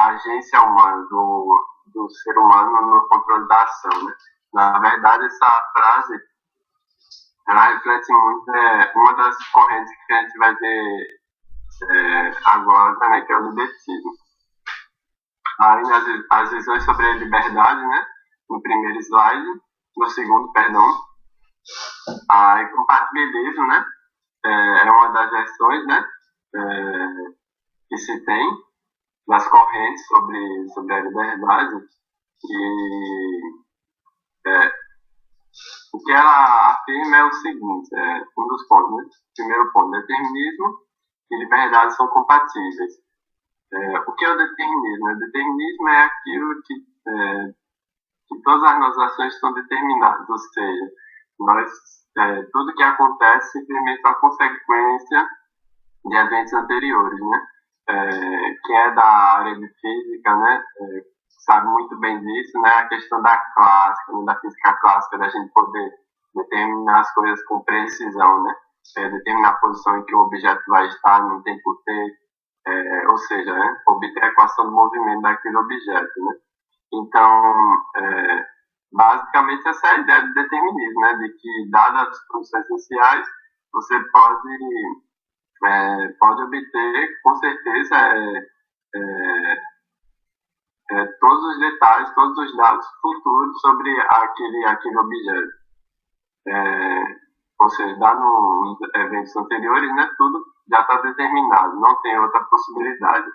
da agência humana, do ser humano no controle da ação, né? Na verdade, essa frase, ela reflete muito uma das correntes que a gente vai ver agora, né, que é o libertismo. Aí, as visões sobre a liberdade, né, no primeiro slide, no segundo, perdão. Aí, compatibilismo, né, é uma das versões, né, que se tem das correntes sobre a liberdade. E o que ela afirma é o seguinte, um dos pontos, né? Primeiro ponto, determinismo e liberdade são compatíveis. O que é o determinismo? O determinismo é aquilo que todas as nossas ações estão determinadas, ou seja, tudo que acontece simplesmente é uma consequência de eventos anteriores, né? Quem é da área de física, né, sabe muito bem disso, né? A questão da clássica, da física clássica, da gente poder determinar as coisas com precisão, né? Determinar a posição em que o objeto vai estar no tempo T, ou seja, né, obter a equação do movimento daquele objeto, né? Então, basicamente essa é a ideia do determinismo, né? De que, dadas as condições iniciais, você pode obter, com certeza, todos os detalhes, todos os dados futuros sobre aquele objeto. Ou seja, dado nos eventos anteriores, né, tudo já está determinado, não tem outra possibilidade.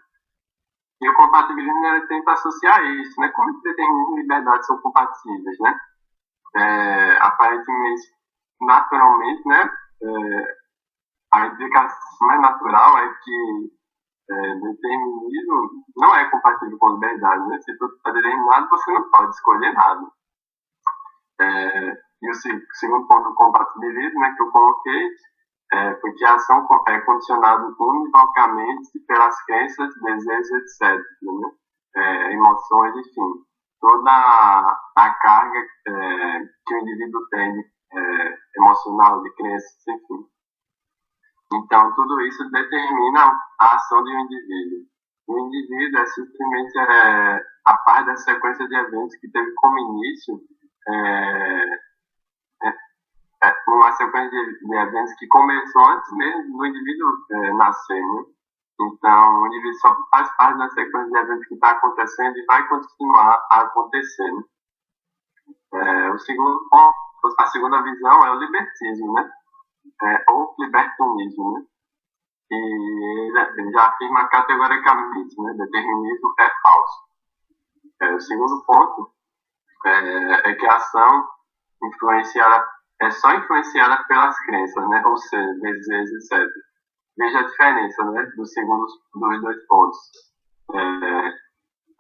E o compatibilismo, ele tenta associar isso, né? Como determinismo e liberdade são compatíveis, né? Aparentemente, naturalmente, né? A implicação mais natural é que determinismo não é compatível com liberdade, né? Se tudo está determinado, você não pode escolher nada. E o segundo ponto do compatibilismo, né, que eu coloquei, foi que a ação é condicionada univocamente pelas crenças, desejos, etc., né? Emoções, enfim, toda a carga que o indivíduo tem emocional, de crenças, enfim. Então, tudo isso determina a ação de um indivíduo. O indivíduo é simplesmente a parte da sequência de eventos que teve como início uma sequência de eventos que começou antes mesmo do indivíduo nascer, né? Então, o indivíduo só faz parte da sequência de eventos que está acontecendo e vai continuar a acontecer, né? O segundo ponto, a segunda visão é o libertismo, né? Ou libertinismo, né? E ele já afirma categoricamente, né? Determinismo é falso. O segundo ponto é que a ação é só influenciada pelas crenças, né? Ou seja, desejos, etc. Veja a diferença, né, dos dois pontos.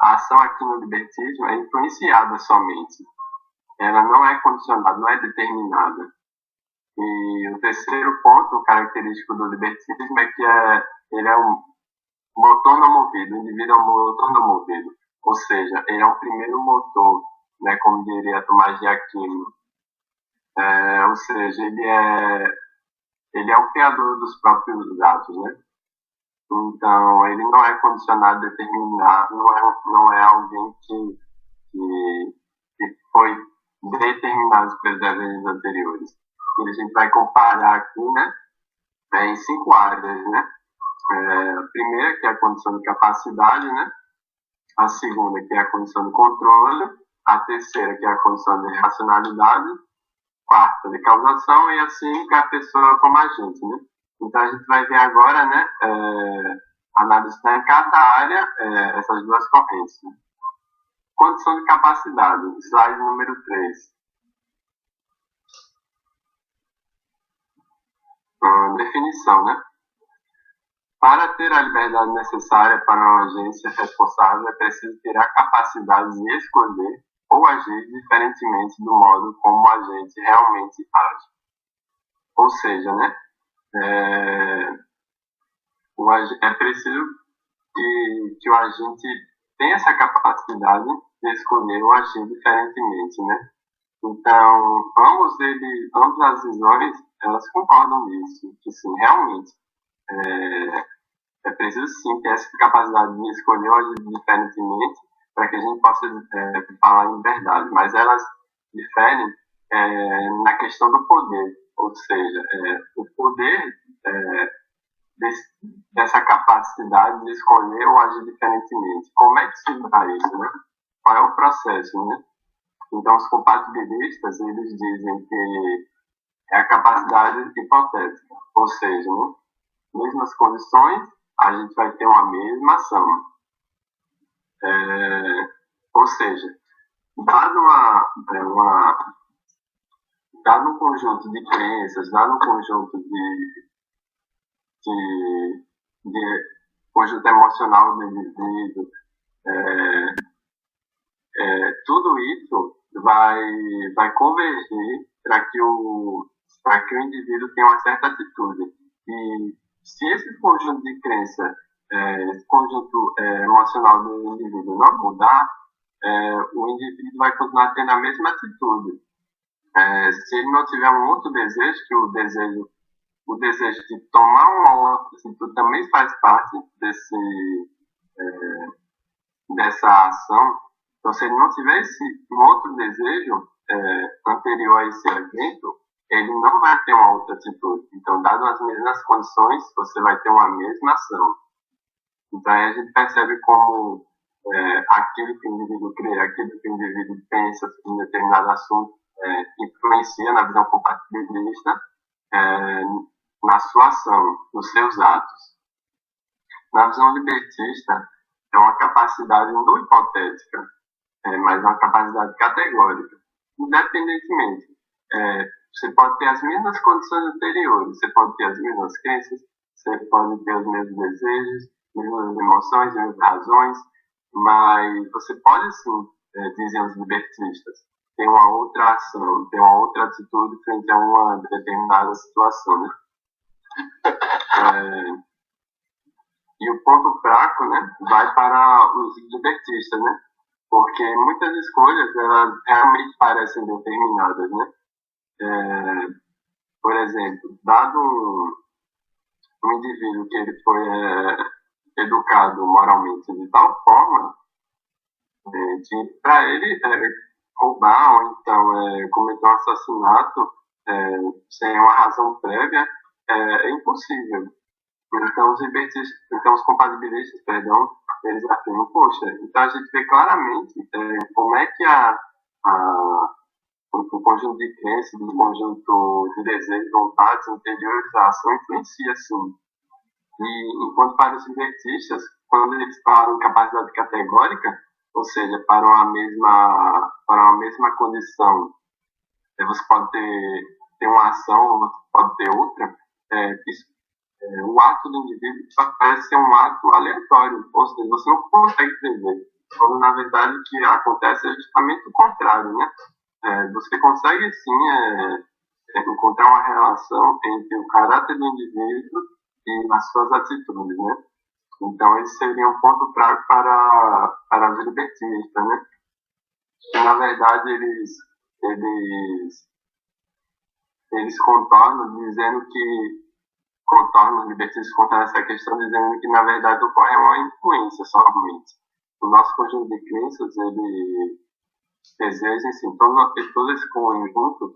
A ação aqui no libertismo é influenciada somente. Ela não é condicionada, não é determinada. E o terceiro ponto característico do libertismo é que ele é um motor não movido, o indivíduo é um motor não movido. Ou seja, ele é um primeiro motor, né, como diria Tomás de Aquino. Ou seja, ele é o criador dos próprios atos, né? Então, ele não é condicionado, determinado, não é alguém que foi determinado pelos eventos anteriores. E a gente vai comparar aqui, né, em 5 áreas, né? A primeira, que é a condição de capacidade, né? A segunda, que é a condição de controle. A terceira, que é a condição de racionalidade. Quarta, de causação. E a 5, é a pessoa como agente, né? Então, a gente vai ver agora, né, analisar em cada área essas duas correntes. Né? Condição de capacidade, slide número 3. Definição, né? Para ter a liberdade necessária para uma agência responsável, é preciso ter a capacidade de escolher ou agir diferentemente do modo como o agente realmente age. Ou seja, né? É preciso que o agente tenha essa capacidade de escolher ou agir diferentemente, né? Então, ambas as visões, elas concordam nisso, que sim, realmente é precisa sim ter essa capacidade de escolher ou agir diferentemente para que a gente possa falar em verdade, mas elas diferem na questão do poder, ou seja, o poder dessa capacidade de escolher ou agir diferentemente. Como é que se dá isso, né? Qual é o processo, né? Então, os compatibilistas, eles dizem que é a capacidade hipotética, ou seja, né, mesmas condições, a gente vai ter uma mesma ação. Ou seja, dado um conjunto de crenças, dado um conjunto de conjunto emocional do indivíduo, tudo isso vai convergir para que o indivíduo tenha uma certa atitude. E se esse conjunto de crença, esse conjunto emocional do indivíduo não mudar, o indivíduo vai continuar tendo a mesma atitude. Se ele não tiver um outro desejo, que o desejo de tomar uma outra atitude também faz parte dessa ação. Então, se ele não tiver um outro desejo anterior a esse evento, ele não vai ter uma outra atitude. Então, dado as mesmas condições, você vai ter uma mesma ação. Então, aí a gente percebe como aquilo que o indivíduo crê, aquilo que o indivíduo pensa em determinado assunto, influencia na visão compatibilista na sua ação, nos seus atos. Na visão libertista, é uma capacidade não hipotética, mas uma capacidade categórica. Independentemente, você pode ter as mesmas condições anteriores, você pode ter as mesmas crenças, você pode ter os mesmos desejos, mesmas emoções, mesmas razões, mas você pode sim, dizem os libertistas, ter uma outra ação, ter uma outra atitude frente a uma determinada situação, né? E o ponto fraco, né, vai para os libertistas, né? Porque muitas escolhas, elas realmente parecem determinadas, né? Por exemplo, dado um indivíduo que ele foi educado moralmente de tal forma, para ele roubar ou então cometer um assassinato sem uma razão prévia é impossível. Então os compatibilistas, eles afirmam, poxa, então a gente vê claramente como é que o conjunto de crenças, o conjunto de desejos, vontades interiores, a ação influencia, sim. E enquanto para os libertistas, quando eles falam em capacidade categórica, ou seja, para uma mesma condição, você pode ter uma ação, ou você pode ter outra, o ato do indivíduo parece ser um ato aleatório, ou seja, você não consegue prever. Quando, na verdade, o que acontece é justamente o contrário, né? Você consegue, sim, encontrar uma relação entre o caráter do indivíduo e as suas atitudes, né? Então, esse seria um ponto fraco para os libertistas, né? Que, na verdade, eles contornam, dizendo que os libertistas contornam essa questão, dizendo que, na verdade, ocorre uma influência somente. O nosso conjunto de crenças, ele deseja, assim, todo esse conjunto,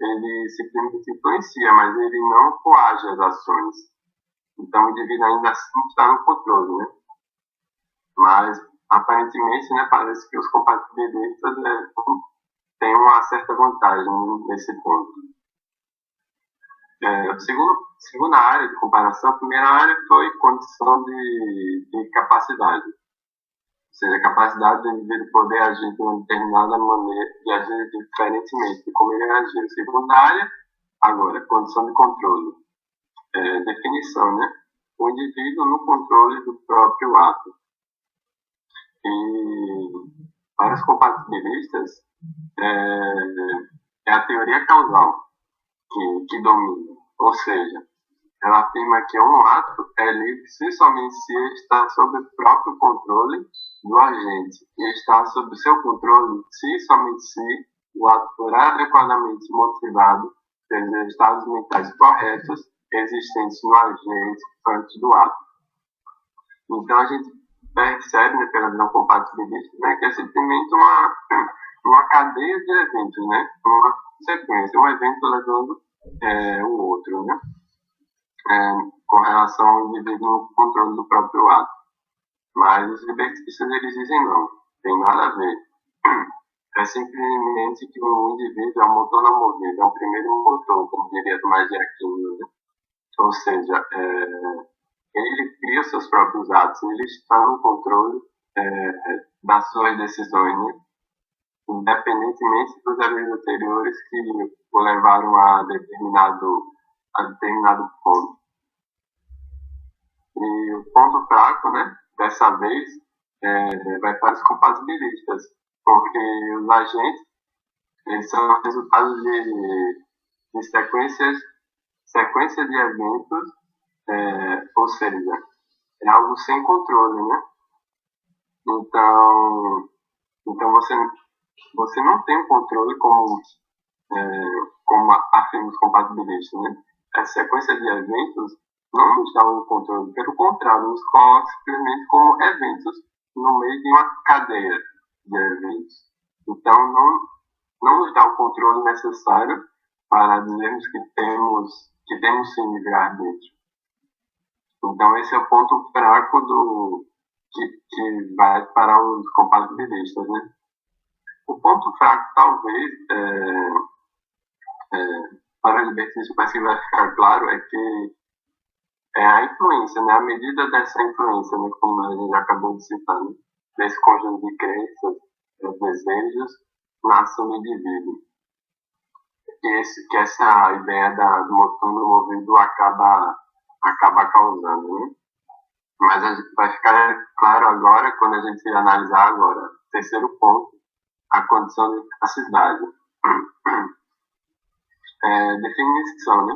ele simplesmente influencia, mas ele não coage as ações. Então, o indivíduo ainda assim está no controle, né? Mas, aparentemente, né, parece que os compatibilistas têm uma certa vantagem nesse ponto. Segunda área de comparação, a primeira área foi condição de capacidade. Ou seja, a capacidade do indivíduo poder agir de uma determinada maneira e agir diferentemente de como ele agiu. Segunda área, agora, condição de controle. Definição, né? O indivíduo no controle do próprio ato. E para os compatibilistas, é a teoria causal que domina. Ou seja, ela afirma que um ato é livre se somente se está sob o próprio controle do agente e está sob o seu controle se somente se o ato for adequadamente motivado pelos estados mentais corretos existentes no agente antes do ato. Então a gente percebe, né, pela visão compatibilista, né, que é simplesmente uma cadeia de eventos, né, uma sequência, um evento levando o outro, né, com relação ao indivíduo no controle do próprio ato. Mas os libertistas, eles dizem não, tem nada a ver. É simplesmente que o indivíduo é um motor não movido, é um primeiro motor, como diria Tomás de Aquino, né? Ou seja, ele cria os seus próprios atos, ele está no controle das suas decisões, né? Independentemente dos eventos anteriores que o levaram a determinado ponto. E o ponto fraco, né, dessa vez, vai para os compatibilistas, porque os agentes, eles são resultados de sequência de eventos, ou seja, é algo sem controle, né? Então você não tem um controle como afirma os compatibilistas, né? Essa sequência de eventos não nos dá um controle, pelo contrário, nos coloca simplesmente como eventos no meio de uma cadeia de eventos. Então, não nos dá o controle necessário para dizermos que temos sim livre-arbítrio. Então, esse é o ponto fraco que vai para os compatibilistas, né? O ponto fraco, talvez, para o libertismo, mas que vai ficar claro, é que a influência, né? A medida dessa influência, né? Como a gente acabou de citar, né? Desse conjunto de crenças, desejos, nasce no indivíduo. Que essa ideia do motor movido acaba causando, né? Mas vai ficar claro agora, quando a gente analisar agora, terceiro ponto, a condição de capacidade. Definição, né?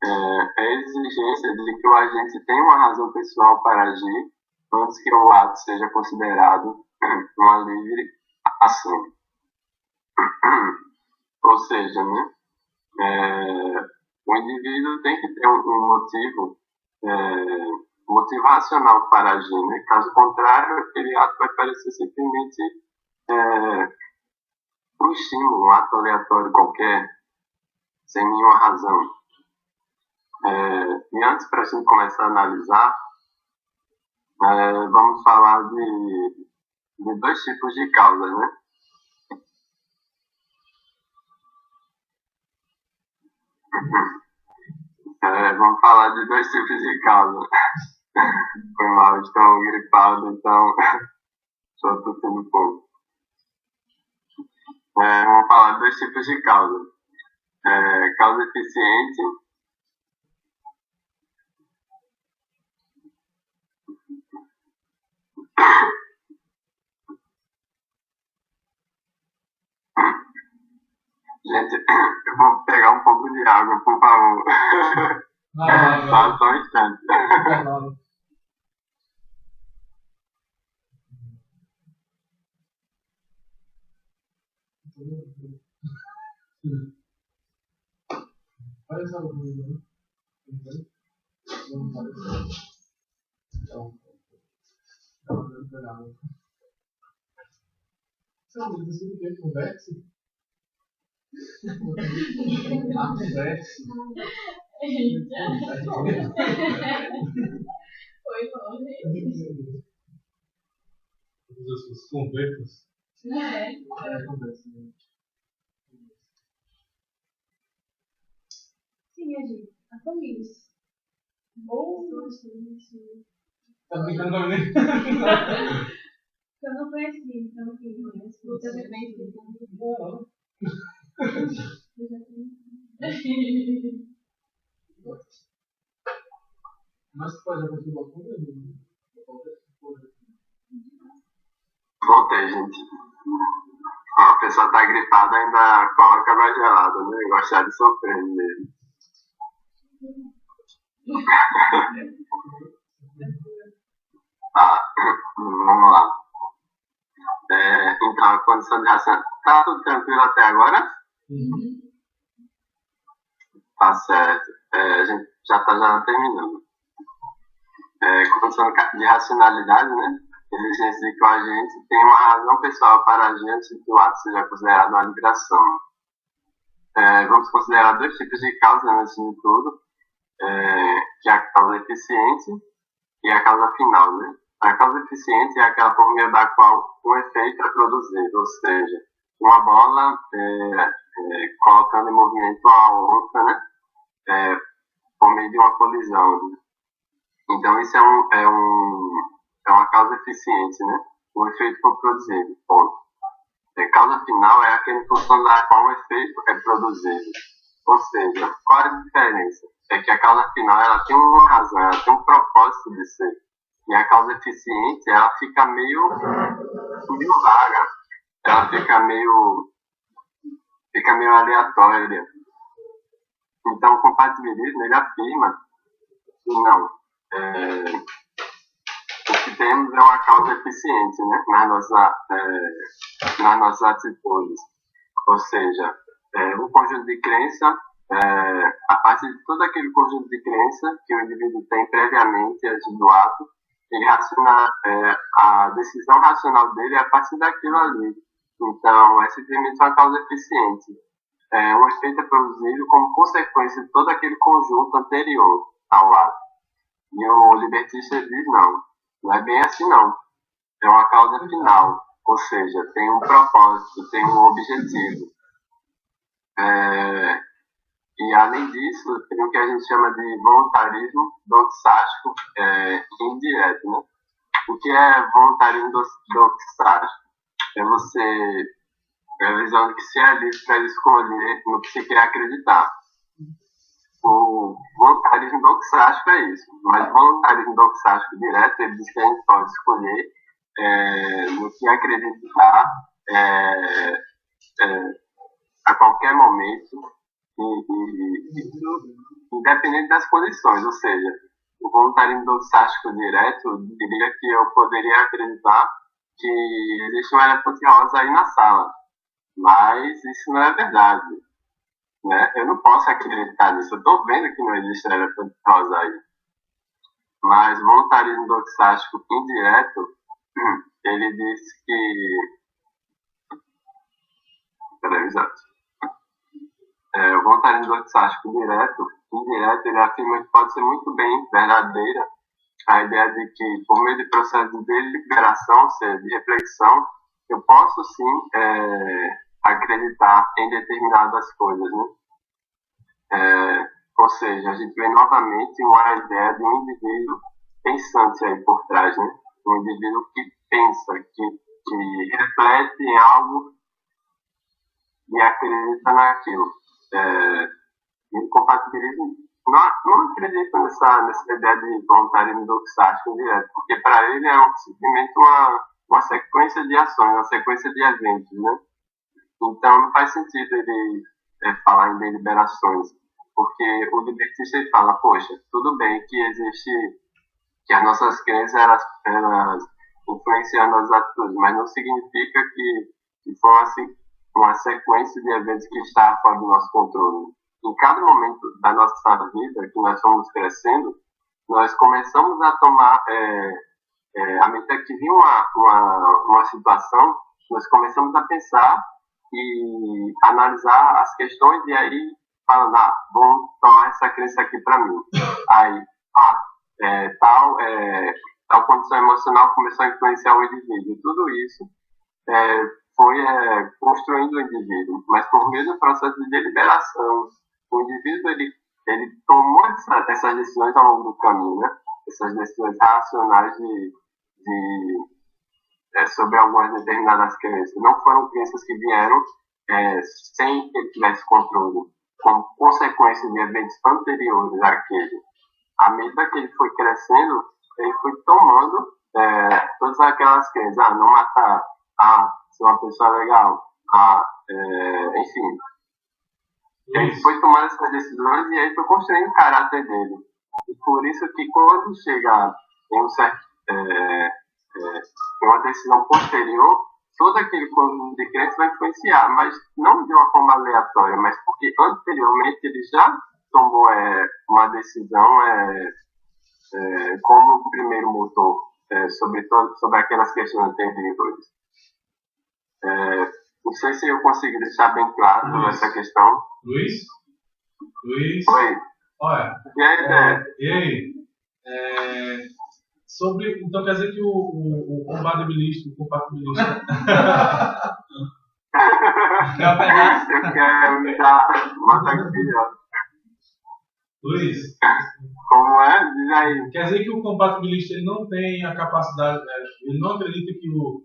É a exigência de que o agente tenha uma razão pessoal para agir antes que o ato seja considerado uma livre ação. Ou seja, né? O indivíduo tem que ter um motivo racional para agir, né? Caso contrário, aquele ato vai parecer simplesmente um estímulo, um ato aleatório qualquer, sem nenhuma razão. E antes, para a gente começar a analisar, vamos falar de dois tipos de causas, né? Vamos falar de dois tipos de causa. Foi mal, estou gripado, então só tossindo um pouco. Vamos falar de dois tipos de causa. Causa eficiente Gente, eu vou pegar um pouco de água, por favor. Só um instante. Os convertos. Sim, gente. A família. Ou Tá brincando com a menina? eu não conheci, então quem conhece? Eu também conheci. Não. Eu já conheci. Mas tu pode abrir o balcão? Voltei, gente. A pessoa tá gripada, ainda coloca mais gelada, né? Gostar de sofrer mesmo. Vamos lá. Então, a condição de raciocínio. Tá tudo tranquilo até agora? Uhum. Tá certo. A gente já tá terminando. condição de racionalidade, né? Exigência de que o agente tem uma razão pessoal para agir antes que o ato seja considerado uma liberação. Vamos considerar dois tipos de causa, antes de tudo, que é a causa eficiente e a causa final, né? A causa eficiente é aquela por meio da qual um efeito é produzido, ou seja, uma bola colocando em movimento a outra, né? Por meio de uma colisão. Né? Então, isso é uma causa eficiente, né? O efeito foi produzido, ponto. A causa final é aquela em função da qual um efeito é produzido. Ou seja, qual é a diferença? É que a causa final ela tem uma razão, ela tem um propósito de ser. E a causa eficiente, ela fica meio vaga. Ela fica meio aleatória. Então, o compatibilismo, ele afirma que não. O que temos é uma causa eficiente, né? nas nossas atitudes. Ou seja, um conjunto de crença, a partir de todo aquele conjunto de crença que o indivíduo tem previamente antes do ato, a decisão racional dele é a partir daquilo ali. Então, é simplesmente uma causa eficiente. Um efeito é produzido como consequência de todo aquele conjunto anterior ao ato. E o libertista diz, não é bem assim não. É uma causa final, ou seja, tem um propósito, tem um objetivo. E além disso, tem o que a gente chama de voluntarismo doxástico indireto, né? O que é voluntarismo doxástico? É você realizando que se é livre para escolher no que se quer acreditar. O voluntarismo doxástico é isso, mas o voluntarismo doxástico direto, ele diz que a gente pode escolher no que acreditar a qualquer momento, independente das condições. Ou seja, o voluntarismo doxástico direto diria que eu poderia acreditar que existe um elefante rosa aí na sala, mas isso não é verdade. Né? Eu não posso acreditar nisso. Eu estou vendo que não existe elefante rosa aí. Mas o voluntarismo doxástico indireto, ele diz que... o voluntarismo doxástico indireto, ele afirma que pode ser muito bem verdadeira a ideia de que, por meio de processo de deliberação, ou seja, de reflexão, eu posso sim acreditar em determinadas coisas, né? Ou seja, a gente vê novamente uma ideia de um indivíduo pensante aí por trás, né? Um indivíduo que pensa, que reflete em algo e acredita naquilo. E o compatibilismo não acredita nessa ideia de voluntarismo doxástico direto, porque para ele é simplesmente uma sequência de ações, uma sequência de eventos, né? Então não faz sentido ele falar em deliberações, porque o libertista ele fala, poxa, tudo bem que existe, que as nossas crenças elas influenciam as atitudes, mas não significa que foi assim, uma sequência de eventos que está fora do nosso controle. Em cada momento da nossa vida que nós fomos crescendo, nós começamos a tomar, à medida que vinha uma situação, nós começamos a pensar e analisar as questões e aí falando, vamos tomar essa crença aqui para mim. Aí, tal condição emocional começou a influenciar o indivíduo. E tudo isso foi construindo o indivíduo, mas por meio do processo de deliberação. O indivíduo ele tomou essas decisões ao longo do caminho, né? Essas decisões racionais sobre algumas determinadas crenças. Não foram crenças que vieram sem que ele tivesse controle, como consequência de eventos anteriores àquele. À medida que ele foi crescendo, ele foi tomando todas aquelas crenças. Não matar, ser uma pessoa legal, enfim. Ele foi tomando essas decisões e aí foi construindo o caráter dele. E por isso que quando chega em uma decisão posterior, todo aquele conjunto de crenças vai influenciar, mas não de uma forma aleatória, mas porque anteriormente ele já tomou uma decisão como o primeiro motor sobre aquelas questões anteriores. Não sei se eu consigo deixar bem claro essa questão. Luiz? Oi. Olha. E aí, Zé? E aí? Então quer dizer que o compatibilista. Eu quero me dar uma taquinha. Luiz? Como é? Diz aí. Quer dizer que o compatibilista ele não tem a capacidade, ele não acredita que o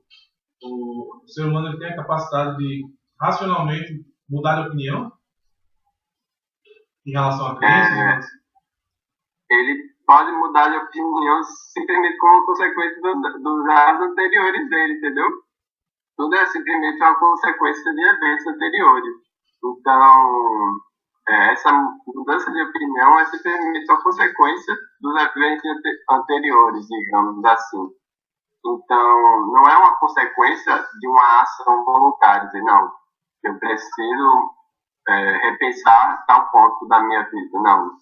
ser humano ele tem a capacidade de racionalmente mudar de opinião em relação à crença? Ele pode mudar de opinião simplesmente como consequência dos atos anteriores dele, entendeu? Tudo é simplesmente uma consequência de eventos anteriores. Então, essa mudança de opinião é simplesmente uma consequência dos eventos anteriores, digamos assim. Então, não é uma consequência de uma ação voluntária, dizer, não, eu preciso repensar tal ponto da minha vida, não.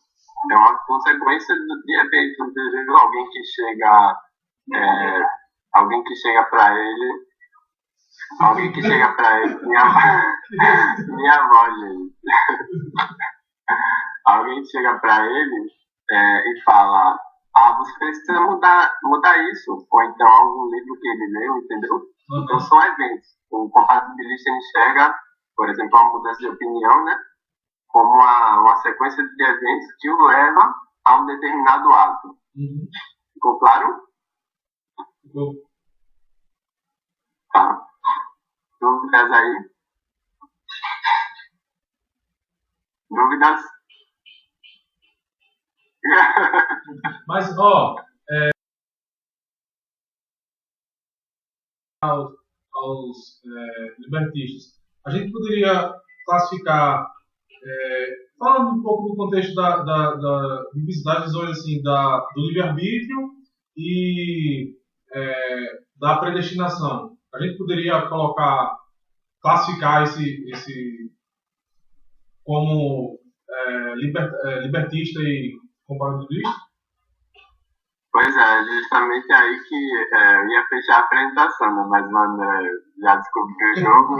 É uma consequência de eventos, de alguém que chega para ele, minha avó, gente. Alguém chega para ele e fala, você precisa mudar isso, ou então algum livro que ele leu, entendeu? Então são eventos. O compatibilista enxerga, por exemplo, uma mudança de opinião, né, como uma sequência de eventos que o leva a um determinado ato. Ficou claro? Ficou. Tá. Dúvidas aí? Dúvidas? Mas, aos libertistas, a gente poderia classificar, falando um pouco do contexto das visões assim, do livre-arbítrio e da predestinação, a gente poderia classificar esse como libertista e compatibilista? Pois é, justamente aí que eu ia fechar a apresentação, né? Mas o André já descobriu o jogo.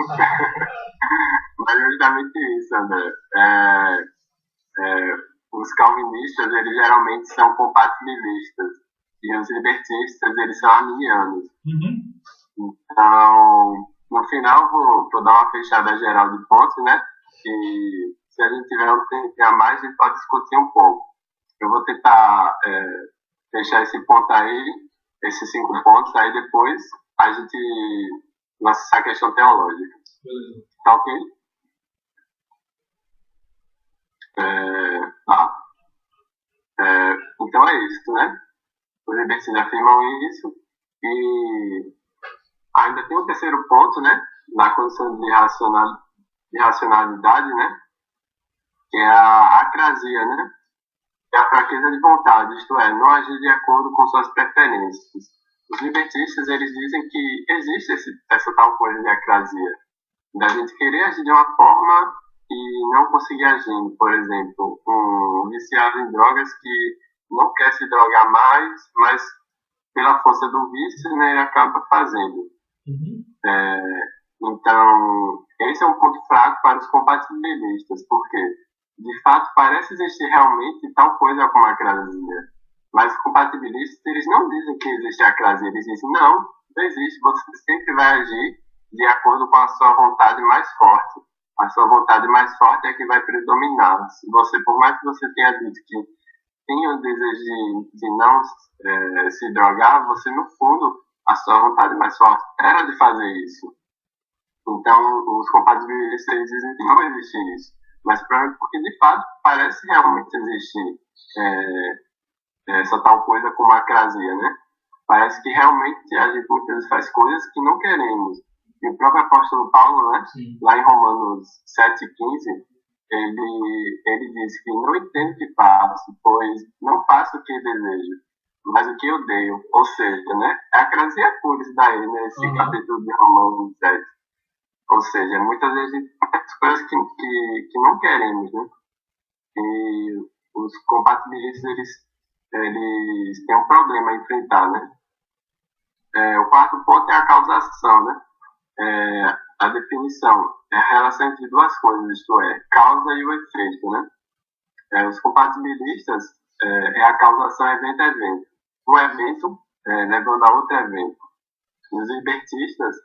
Mas justamente isso, André. Os calvinistas, eles geralmente são compatibilistas. E os libertistas, eles são arminianos. Então, no final, vou dar uma fechada geral de pontos, né? E se a gente tiver um tempo a mais, a gente pode discutir um pouco. Eu vou tentar fechar esse ponto aí, esses 5 pontos, aí depois a gente lança essa questão teológica. Beleza. Tá ok? Então é isso, né? Os libertistas afirmam isso e ainda tem um terceiro ponto, né? Na condição de racionalidade, né? Que é a acrasia, né? É a fraqueza de vontade, isto é, não agir de acordo com suas preferências. Os libertistas, eles dizem que existe essa tal coisa de acrasia, da gente querer agir de uma forma e não conseguir agir. Por exemplo, um viciado em drogas que não quer se drogar mais, mas pela força do vício, né, ele acaba fazendo. Então, esse é um ponto fraco para os compatibilistas, porque de fato parece existir realmente tal coisa como a acrasia, mas os compatibilistas, eles não dizem que existe a acrasia, eles dizem não existe, você sempre vai agir de acordo com a sua vontade mais forte. A sua vontade mais forte é que vai predominar. Se você, por mais que você tenha dito que tinha o desejo de não se drogar, você no fundo, a sua vontade mais forte era de fazer isso. Então, os compatibilistas dizem que não existe isso. Mas porque, de fato, parece realmente existir essa tal coisa como a acrasia, né? Parece que realmente a gente muitas vezes faz coisas que não queremos. E o próprio apóstolo Paulo, né? Lá em Romanos 7,15, ele diz que não entendo o que faço, pois não faço o que desejo, mas o que eu odeio. Ou seja, né? A acrasia pura isso daí, né? Esse capítulo de Romanos 7. Ou seja, muitas vezes as coisas que não queremos, né? E os compatibilistas, eles eles têm um problema a enfrentar, né? O quarto ponto é a causação, né? A definição é a relação entre duas coisas, isto é, causa e o efeito, né? Os compatibilistas é a causação evento a evento. Um evento levando a outro evento. Os libertistas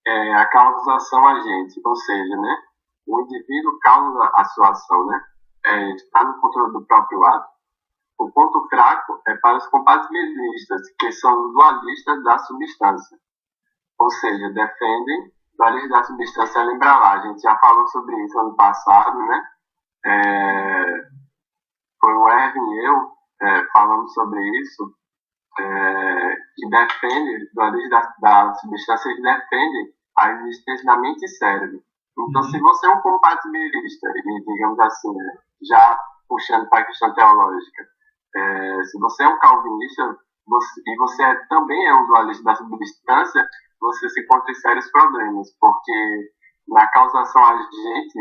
é a causação agente, ou seja, né? O indivíduo causa a sua ação, né? Está no controle do próprio ato. O ponto fraco é para os compatibilistas, que são os dualistas da substância. Ou seja, defendem o dualismo da substância. Lembra lá, a gente já falou sobre isso ano passado, né? Foi o Erwin e eu falando sobre isso, que defende o dualismo da substância, eles defendem a existência da mente e cérebro. Então, se você é um compatibilista, e digamos assim, já puxando para a questão teológica, se você é um calvinista e você também é um dualista da substância, você se encontra em sérios problemas, porque na causação agente,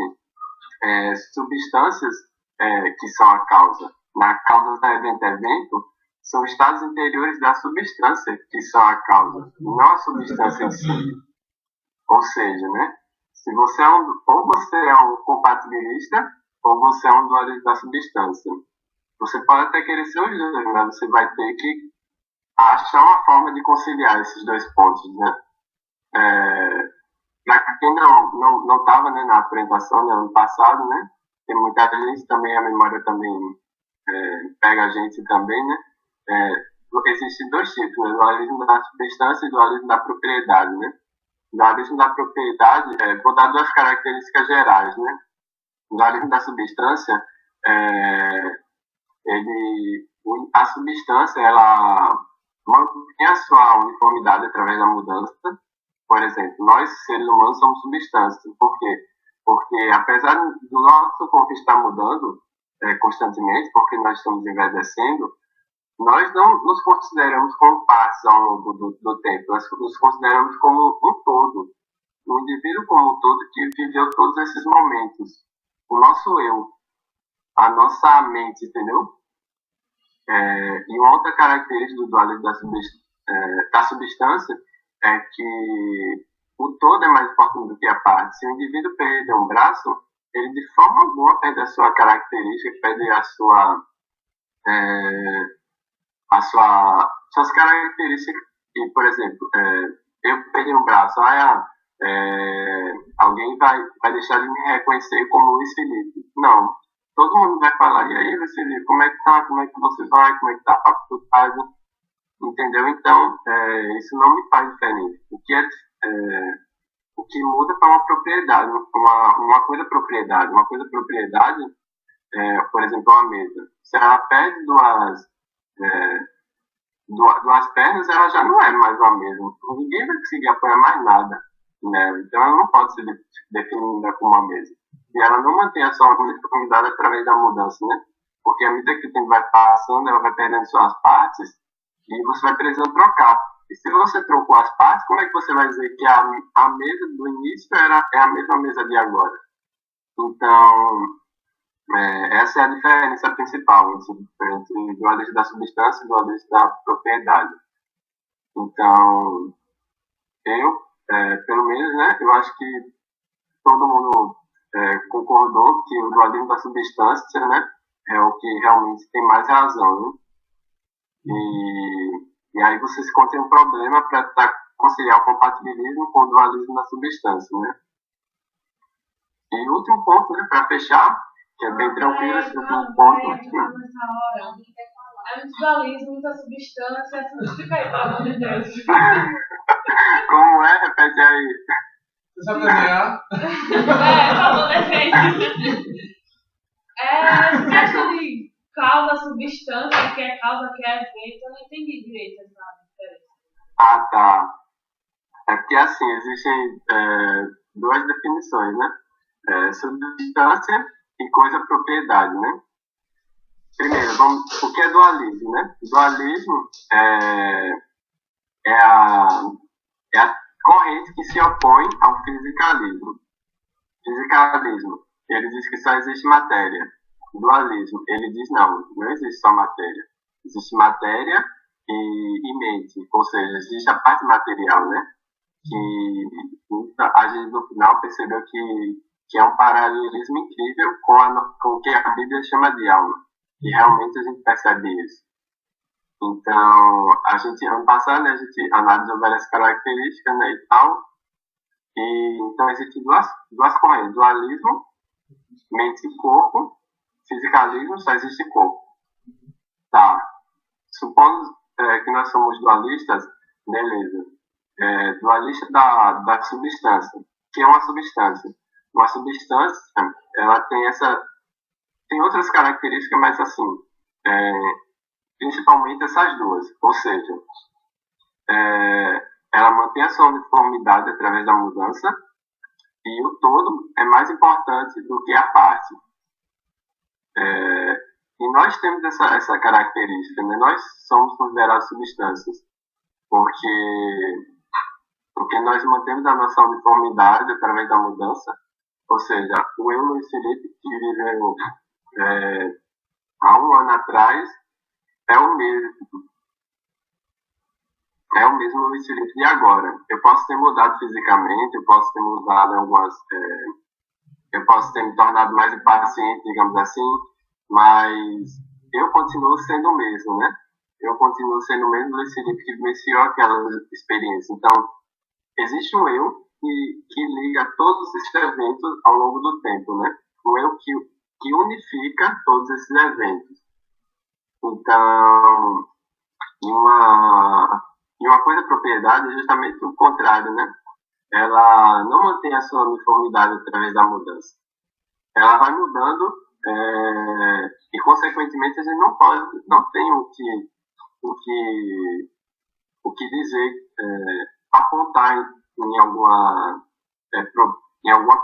substâncias que são a causa. Na causa da evento, são estados interiores da substância que são a causa, não a substância em si. Ou seja, né? Se você ou você é um compatibilista, ou você é um dualista da substância. Você pode até querer ser os dois, mas você vai ter que achar uma forma de conciliar esses dois pontos, né? Para quem não estava, né, na apresentação, né, ano passado, né? Tem muita gente também, a memória também pega a gente também, né? Existem dois tipos, né? Dualismo da substância e dualismo da propriedade, né? O dualismo da propriedade, vou dar duas características gerais, né? O dualismo da substância, a substância, ela mantém a sua uniformidade através da mudança. Por exemplo, nós, seres humanos, somos substâncias. Por quê? Porque, apesar do nosso corpo estar mudando constantemente, porque nós estamos envelhecendo, nós não nos consideramos como partes ao longo do tempo. Nós nos consideramos como um todo. Um indivíduo como um todo que viveu todos esses momentos. O nosso eu, a nossa mente, entendeu? E uma outra característica do dualismo da substância é que o todo é mais importante do que a parte. Se o indivíduo perder um braço, ele de forma alguma perde a sua característica, perde suas características. E, por exemplo, eu perdi um braço, alguém vai deixar de me reconhecer como Luiz Felipe. Não. Todo mundo vai falar, e aí, Luiz Felipe, como é que tá? Como é que você vai? Como é que tá a faculdade? Entendeu? Então, isso não me faz diferente. O que muda é uma propriedade, uma coisa propriedade. Uma coisa propriedade, por exemplo, uma mesa. Se ela perde duas pernas, ela já não é mais uma mesa. Ninguém vai conseguir apoiar mais nada nela. Então, ela não pode ser definida como uma mesa. E ela não mantém a sua uniformidade através da mudança, né? Porque à medida que o tempo vai passando, ela vai perdendo suas partes e você vai precisando trocar. E se você trocou as partes, como é que você vai dizer que a mesa do início é a mesma mesa de agora? Então, essa é a diferença principal entre o dualismo da substância e o dualismo da propriedade. Então, pelo menos, né, eu acho que todo mundo concordou que o dualismo da substância, né, é o que realmente tem mais razão, né? E aí você se encontra um problema para conciliar o compatibilismo com o dualismo da substância, né? E último ponto, né, para fechar, que é bem tranquilo, esse último ponto. É muito dualismo, muita substância, essa não fica aí, pelo amor de Deus. Como é? Repete aí. Você sabe desenhar? Falou defende. Essa questão de causa, substância, que é causa, que é efeito, eu não entendi direito essa diferença. Ah, tá. É porque assim, existem duas definições, né? Substância e coisa propriedade, né? Primeiro, o que é dualismo, né? Dualismo é a corrente que se opõe ao fisicalismo. Fisicalismo, ele diz que só existe matéria. Dualismo, ele diz não existe só matéria. existe matéria e mente, ou seja, existe a parte material, né? Que a gente no final percebeu que é um paralelismo incrível com o que a Bíblia chama de alma, e realmente a gente percebe isso. Então, ano passado, né, a gente analisou várias características, né, e tal, e então existem duas correntes: dualismo, mente e corpo; fisicalismo, só existe corpo. Tá. Supondo que nós somos dualistas, beleza. Dualista da substância. Que é uma substância? Uma substância, ela tem outras características, mas assim, principalmente essas duas. Ou seja, ela mantém a sua uniformidade através da mudança, e o todo é mais importante do que a parte. E nós temos essa característica, né? Nós somos considerados substâncias, porque nós mantemos a nossa uniformidade através da mudança. Ou seja, o eu Luiz Felipe, que viveu há um ano atrás, é o mesmo Luiz Felipe de agora. Eu posso ter mudado fisicamente, eu posso ter mudado eu posso ter me tornado mais impaciente, digamos assim, mas eu continuo sendo o mesmo, né? Eu continuo sendo o mesmo Luiz Felipe que vivenciou aquela experiência. Então, existe um eu que liga todos esses eventos ao longo do tempo, né? Um eu que unifica todos esses eventos. Então, e uma coisa, propriedade, é justamente o contrário, né? Ela não mantém a sua uniformidade através da mudança. Ela vai mudando, e consequentemente a gente não tem o que dizer, apontar em alguma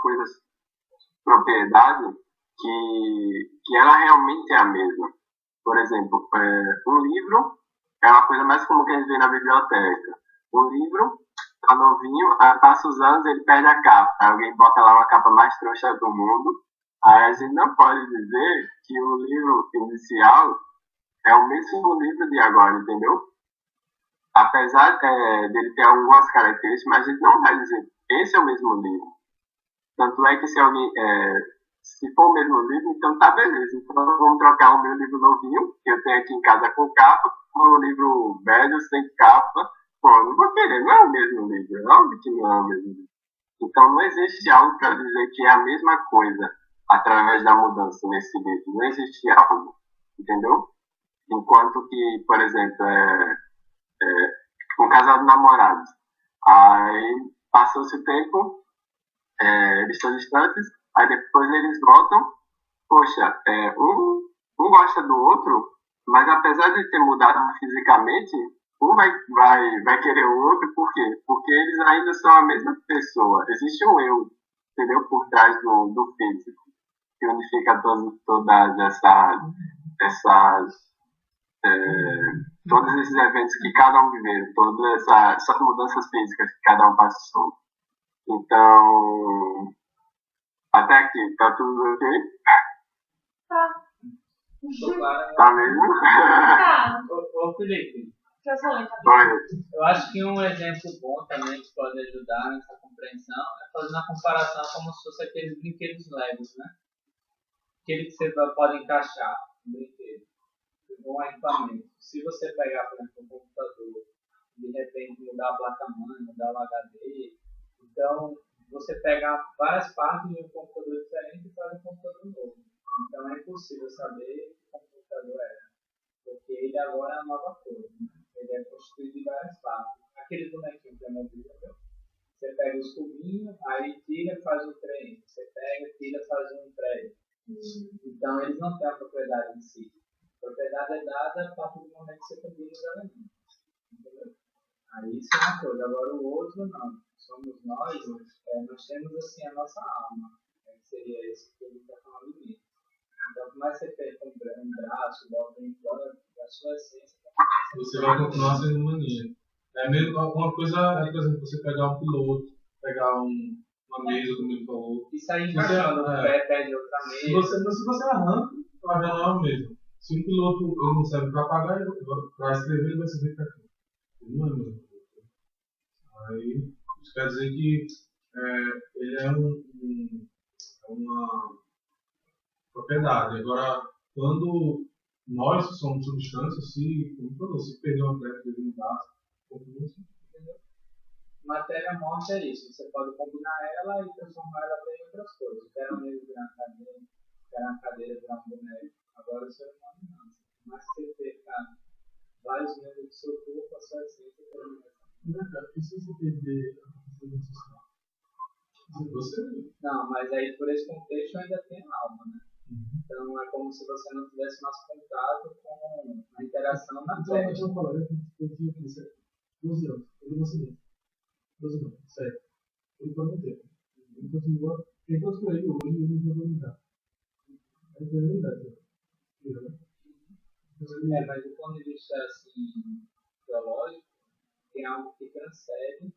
coisa, propriedade que ela realmente é a mesma. Por exemplo, um livro é uma coisa mais comum que a gente vê na biblioteca. Um livro tá novinho, passa os anos, ele perde a capa. Alguém bota lá uma capa mais trouxa do mundo. Aí a gente não pode dizer que o livro inicial é o mesmo livro de agora, entendeu? Apesar dele ter algumas características, mas a gente não vai dizer esse é o mesmo livro. Tanto é que se for o mesmo livro, então tá beleza. Então vamos trocar o meu livro novinho, que eu tenho aqui em casa com capa, por um livro velho sem capa. Pô, não vou querer, não é o mesmo livro, é óbvio que não é o mesmo livro. Então não existe algo para dizer que é a mesma coisa através da mudança nesse livro. Não existe algo, entendeu? Enquanto que, por exemplo, um casal de namorados, aí passou-se o tempo, eles estão distantes, aí depois eles voltam, poxa, um gosta do outro, mas apesar de ter mudado fisicamente, um vai querer o outro. Por quê? Porque eles ainda são a mesma pessoa. Existe um eu, entendeu? Por trás do físico, que unifica todas todos esses eventos que cada um viveu, todas essas mudanças físicas que cada um passou. Então, até aqui, tá tudo ok? Tá. Tá mesmo? Tá. Ô Felipe, Eu eu acho que um exemplo bom também que pode ajudar nessa compreensão é fazer uma comparação como se fosse aqueles brinquedos Legos, né? Aquele que você pode encaixar no brinquedo, um equipamento. Se você pegar, por exemplo, um computador, de repente mudar a placa-mãe, mudar o HD, então você pega várias partes de um computador diferente e faz um computador novo. Então é impossível saber que computador era, porque ele agora é uma nova coisa, né? Ele é constituído de várias partes. Aquele bonequinho que é móvel, você pega os cubinhos, aí tira, faz um trem. Você pega, tira, faz um prédio. Então eles não têm a propriedade em si. A propriedade é dada a partir do momento que você combina os elementos. Entendeu? Aí isso é uma coisa. Agora o outro não. Somos nós temos assim a nossa alma. Seria isso que ele está falando de mim. Então, como é que você fez com um braço, bota um implante, a sua essência... Você vai continuar sendo mania. É mesmo uma coisa, por exemplo, você pegar um piloto, pegar uma mesa, como ele falou. Isso aí encaixando, o pé pede outra mesa. Se você arranca, vai ver não é o mesmo. Se o piloto ele não serve para pagar, para escrever, ele vai servir para quê? Ele não é mesmo. Aí, isso quer dizer que ele é uma propriedade. Agora, quando nós somos substâncias, como falou, se perder uma pedra, perder um braço, continua assim. Matéria morta é isso. Você pode combinar ela e transformar ela em outras coisas. Quero mesmo virar uma cadeira, quero uma cadeira virar um boneco. Agora o ser humano não. Mas se você perca vários membros do seu corpo, a sua essência termina. E se você perder a capacidade social? Você? Não, mas aí por esse contexto ainda tem a alma, né? Então é como se você não tivesse mais contato com a interação na Terra. Eu tinha um colega que eu tinha 12 anos. Ele conseguiu. 12 anos, sério. Ele foi muito tempo. Ele continua. Quem conseguiu ele hoje, ele não vai brincar. Aí foi a verdade. Mas do ponto de vista assim, teológico, tem algo que transcende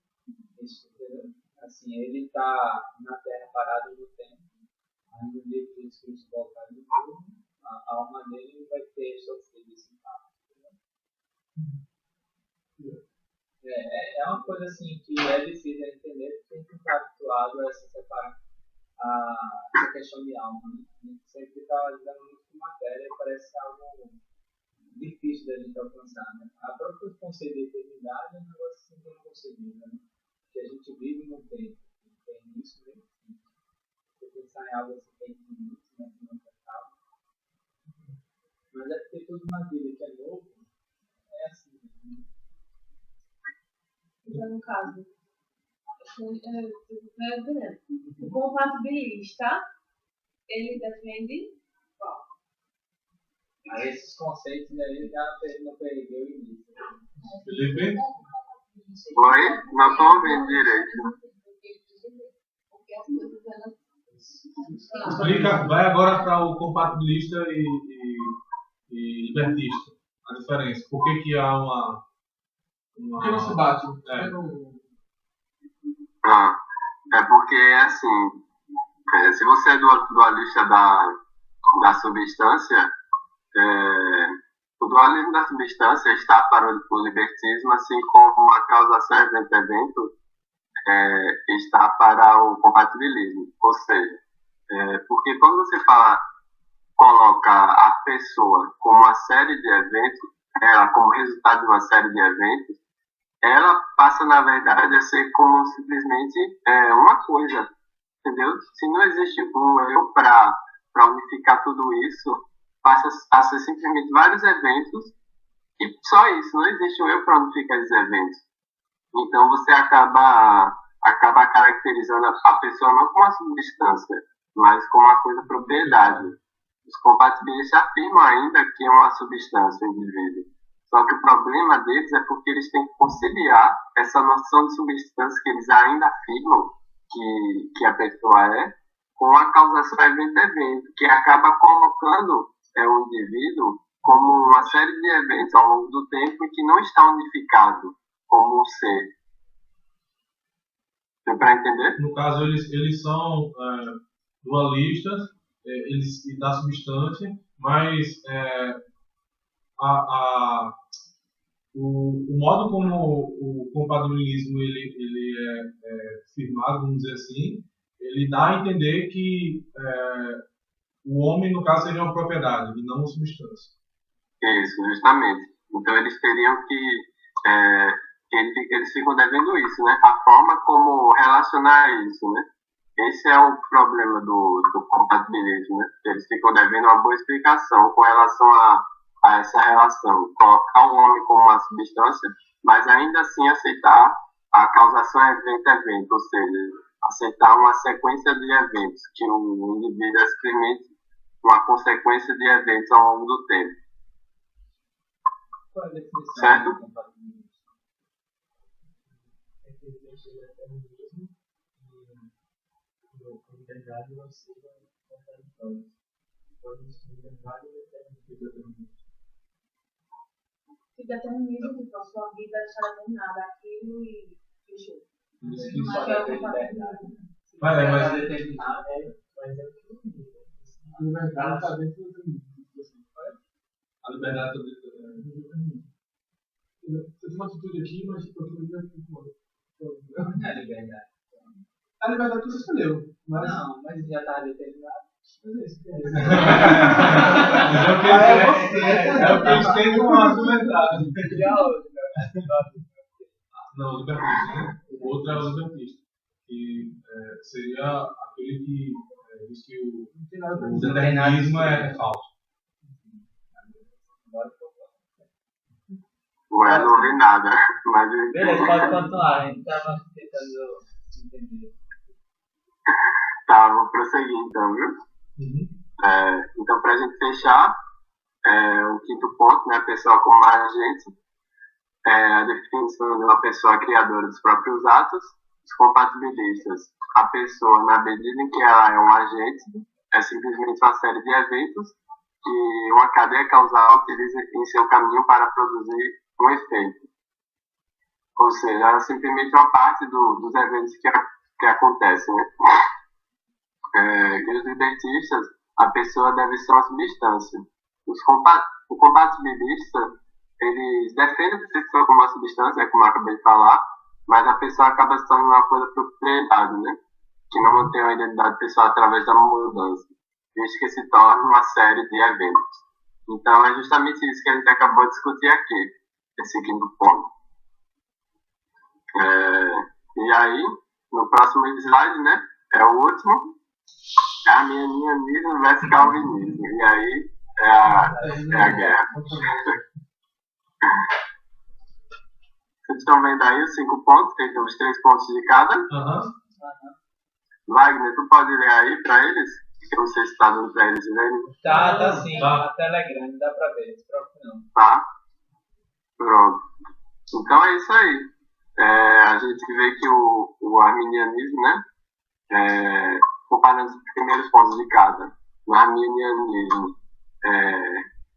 isso, entendeu? Assim, ele está na Terra parado no tempo, aí no dia que Jesus Cristo voltar de novo, a alma dele vai ter sofrido esse impacto, entendeu? É uma coisa assim que é difícil de entender, porque a gente não está habituado a se separar essa questão de alma, né? A gente sempre está lidando muito com matéria e parece algo difícil da gente alcançar, né? A própria conceito de eternidade é um negócio sempre inconcebível, né? Que a gente vive no tempo, tem isso mesmo. Você pensar em algo assim, tem limites, né? Que não acaba. Mas é porque tudo na vida que é novo é assim mesmo. Então, no caso, o compatibilista, ele defende qual? Esses conceitos aí já não perdeu o início. Felipe? Oi? Não estou ouvindo direito. Explica, vai agora para o compatibilista e libertista. A diferença. Por que há uma. Por que não se bate? É porque, assim, se você é dualista da substância, o dualismo da substância está para o libertismo, assim como a causação evento-evento está para o compatibilismo. Ou seja, porque quando você coloca a pessoa como uma série de eventos, ela como resultado de uma série de eventos, ela passa, na verdade, a ser como simplesmente uma coisa, entendeu? Se não existe um eu para unificar tudo isso, passa a ser simplesmente vários eventos e só isso, não existe um eu para unificar esses eventos. Então você acaba caracterizando a pessoa não como uma substância, mas como uma coisa propriedade. Os compatibilistas afirmam ainda que é uma substância, o indivíduo. Só que o problema deles é porque eles têm que conciliar essa noção de substância que eles ainda afirmam que a pessoa é, com a causação evento-evento, que acaba colocando o indivíduo como uma série de eventos ao longo do tempo e que não está unificado como um ser. Deu para entender? No caso, eles são dualistas da substância, mas o modo como o compatibilismo ele é firmado, vamos dizer assim, ele dá a entender que o homem, no caso, seria uma propriedade e não uma substância. Isso, justamente. Então eles teriam eles ficam devendo isso, né? A forma como relacionar isso, né? Esse é o problema do compatibilismo, né? Eles ficam devendo uma boa explicação com relação a essa relação. Colocar o homem como uma substância, mas ainda assim aceitar a causação evento-evento, ou seja, aceitar uma sequência de eventos, que o indivíduo experimente uma consequência de eventos ao longo do tempo. Qual é a definição certo? do compatibilismo? A liberdade não seja contraditória. Pode existir liberdade e determinismo. Se determinismo, tipo, a sua vida está determinada aquilo e fechou. Isso que só vai ter liberdade. Mas Determinado Mas é o que eu digo. A liberdade está dentro do determinismo. liberdade sobre Você tem uma atitude aqui, mas tipo, aquilo ali é Não é liberdade. a liberdade que você escolheu. Mas Não, mas já tá determinado. é isso. É o que eles tentam argumentar. Não, o libertista, né? O outro é o libertista, que seria aquele que diz que o determinismo é falso. Ué, não vi nada, mas eu Beleza, entendi. pode continuar. A gente tava tentando entender. Tá, vou prosseguir então, viu? Então, para a gente fechar, o quinto ponto, né, a pessoa como agente, a definição de uma pessoa criadora dos próprios atos. Os compatibilistas, a pessoa, na medida em que ela é um agente, é simplesmente uma série de eventos que uma cadeia causal utiliza em seu caminho para produzir um efeito. Ou seja, ela é simplesmente uma parte dos eventos que acontecem, né? E os libertistas, a pessoa deve ser uma substância. O compatibilista, eles defendem a pessoa como uma substância, como eu acabei de falar, mas a pessoa acaba se tornando uma coisa propriedade, né? Que não mantém a identidade pessoal através da mudança, visto que se torna uma série de eventos. Então, é justamente isso que a gente acabou de discutir aqui, esse quinto ponto. E aí, no próximo slide, né? É o último. É arminianismo versus calvinismo. E aí é a guerra. Vocês estão vendo aí os 5 pontos? Tem os 3 pontos de cada. Wagner, tu pode ler aí para eles? Que eu não sei se está dando para eles lerem. Tá sim. A tela é grande, dá pra ver. Se preocupe não. Tá? Pronto. Então é isso aí. A gente vê que o arminianismo, né? Comparando os primeiros pontos de cada. No arminianismo,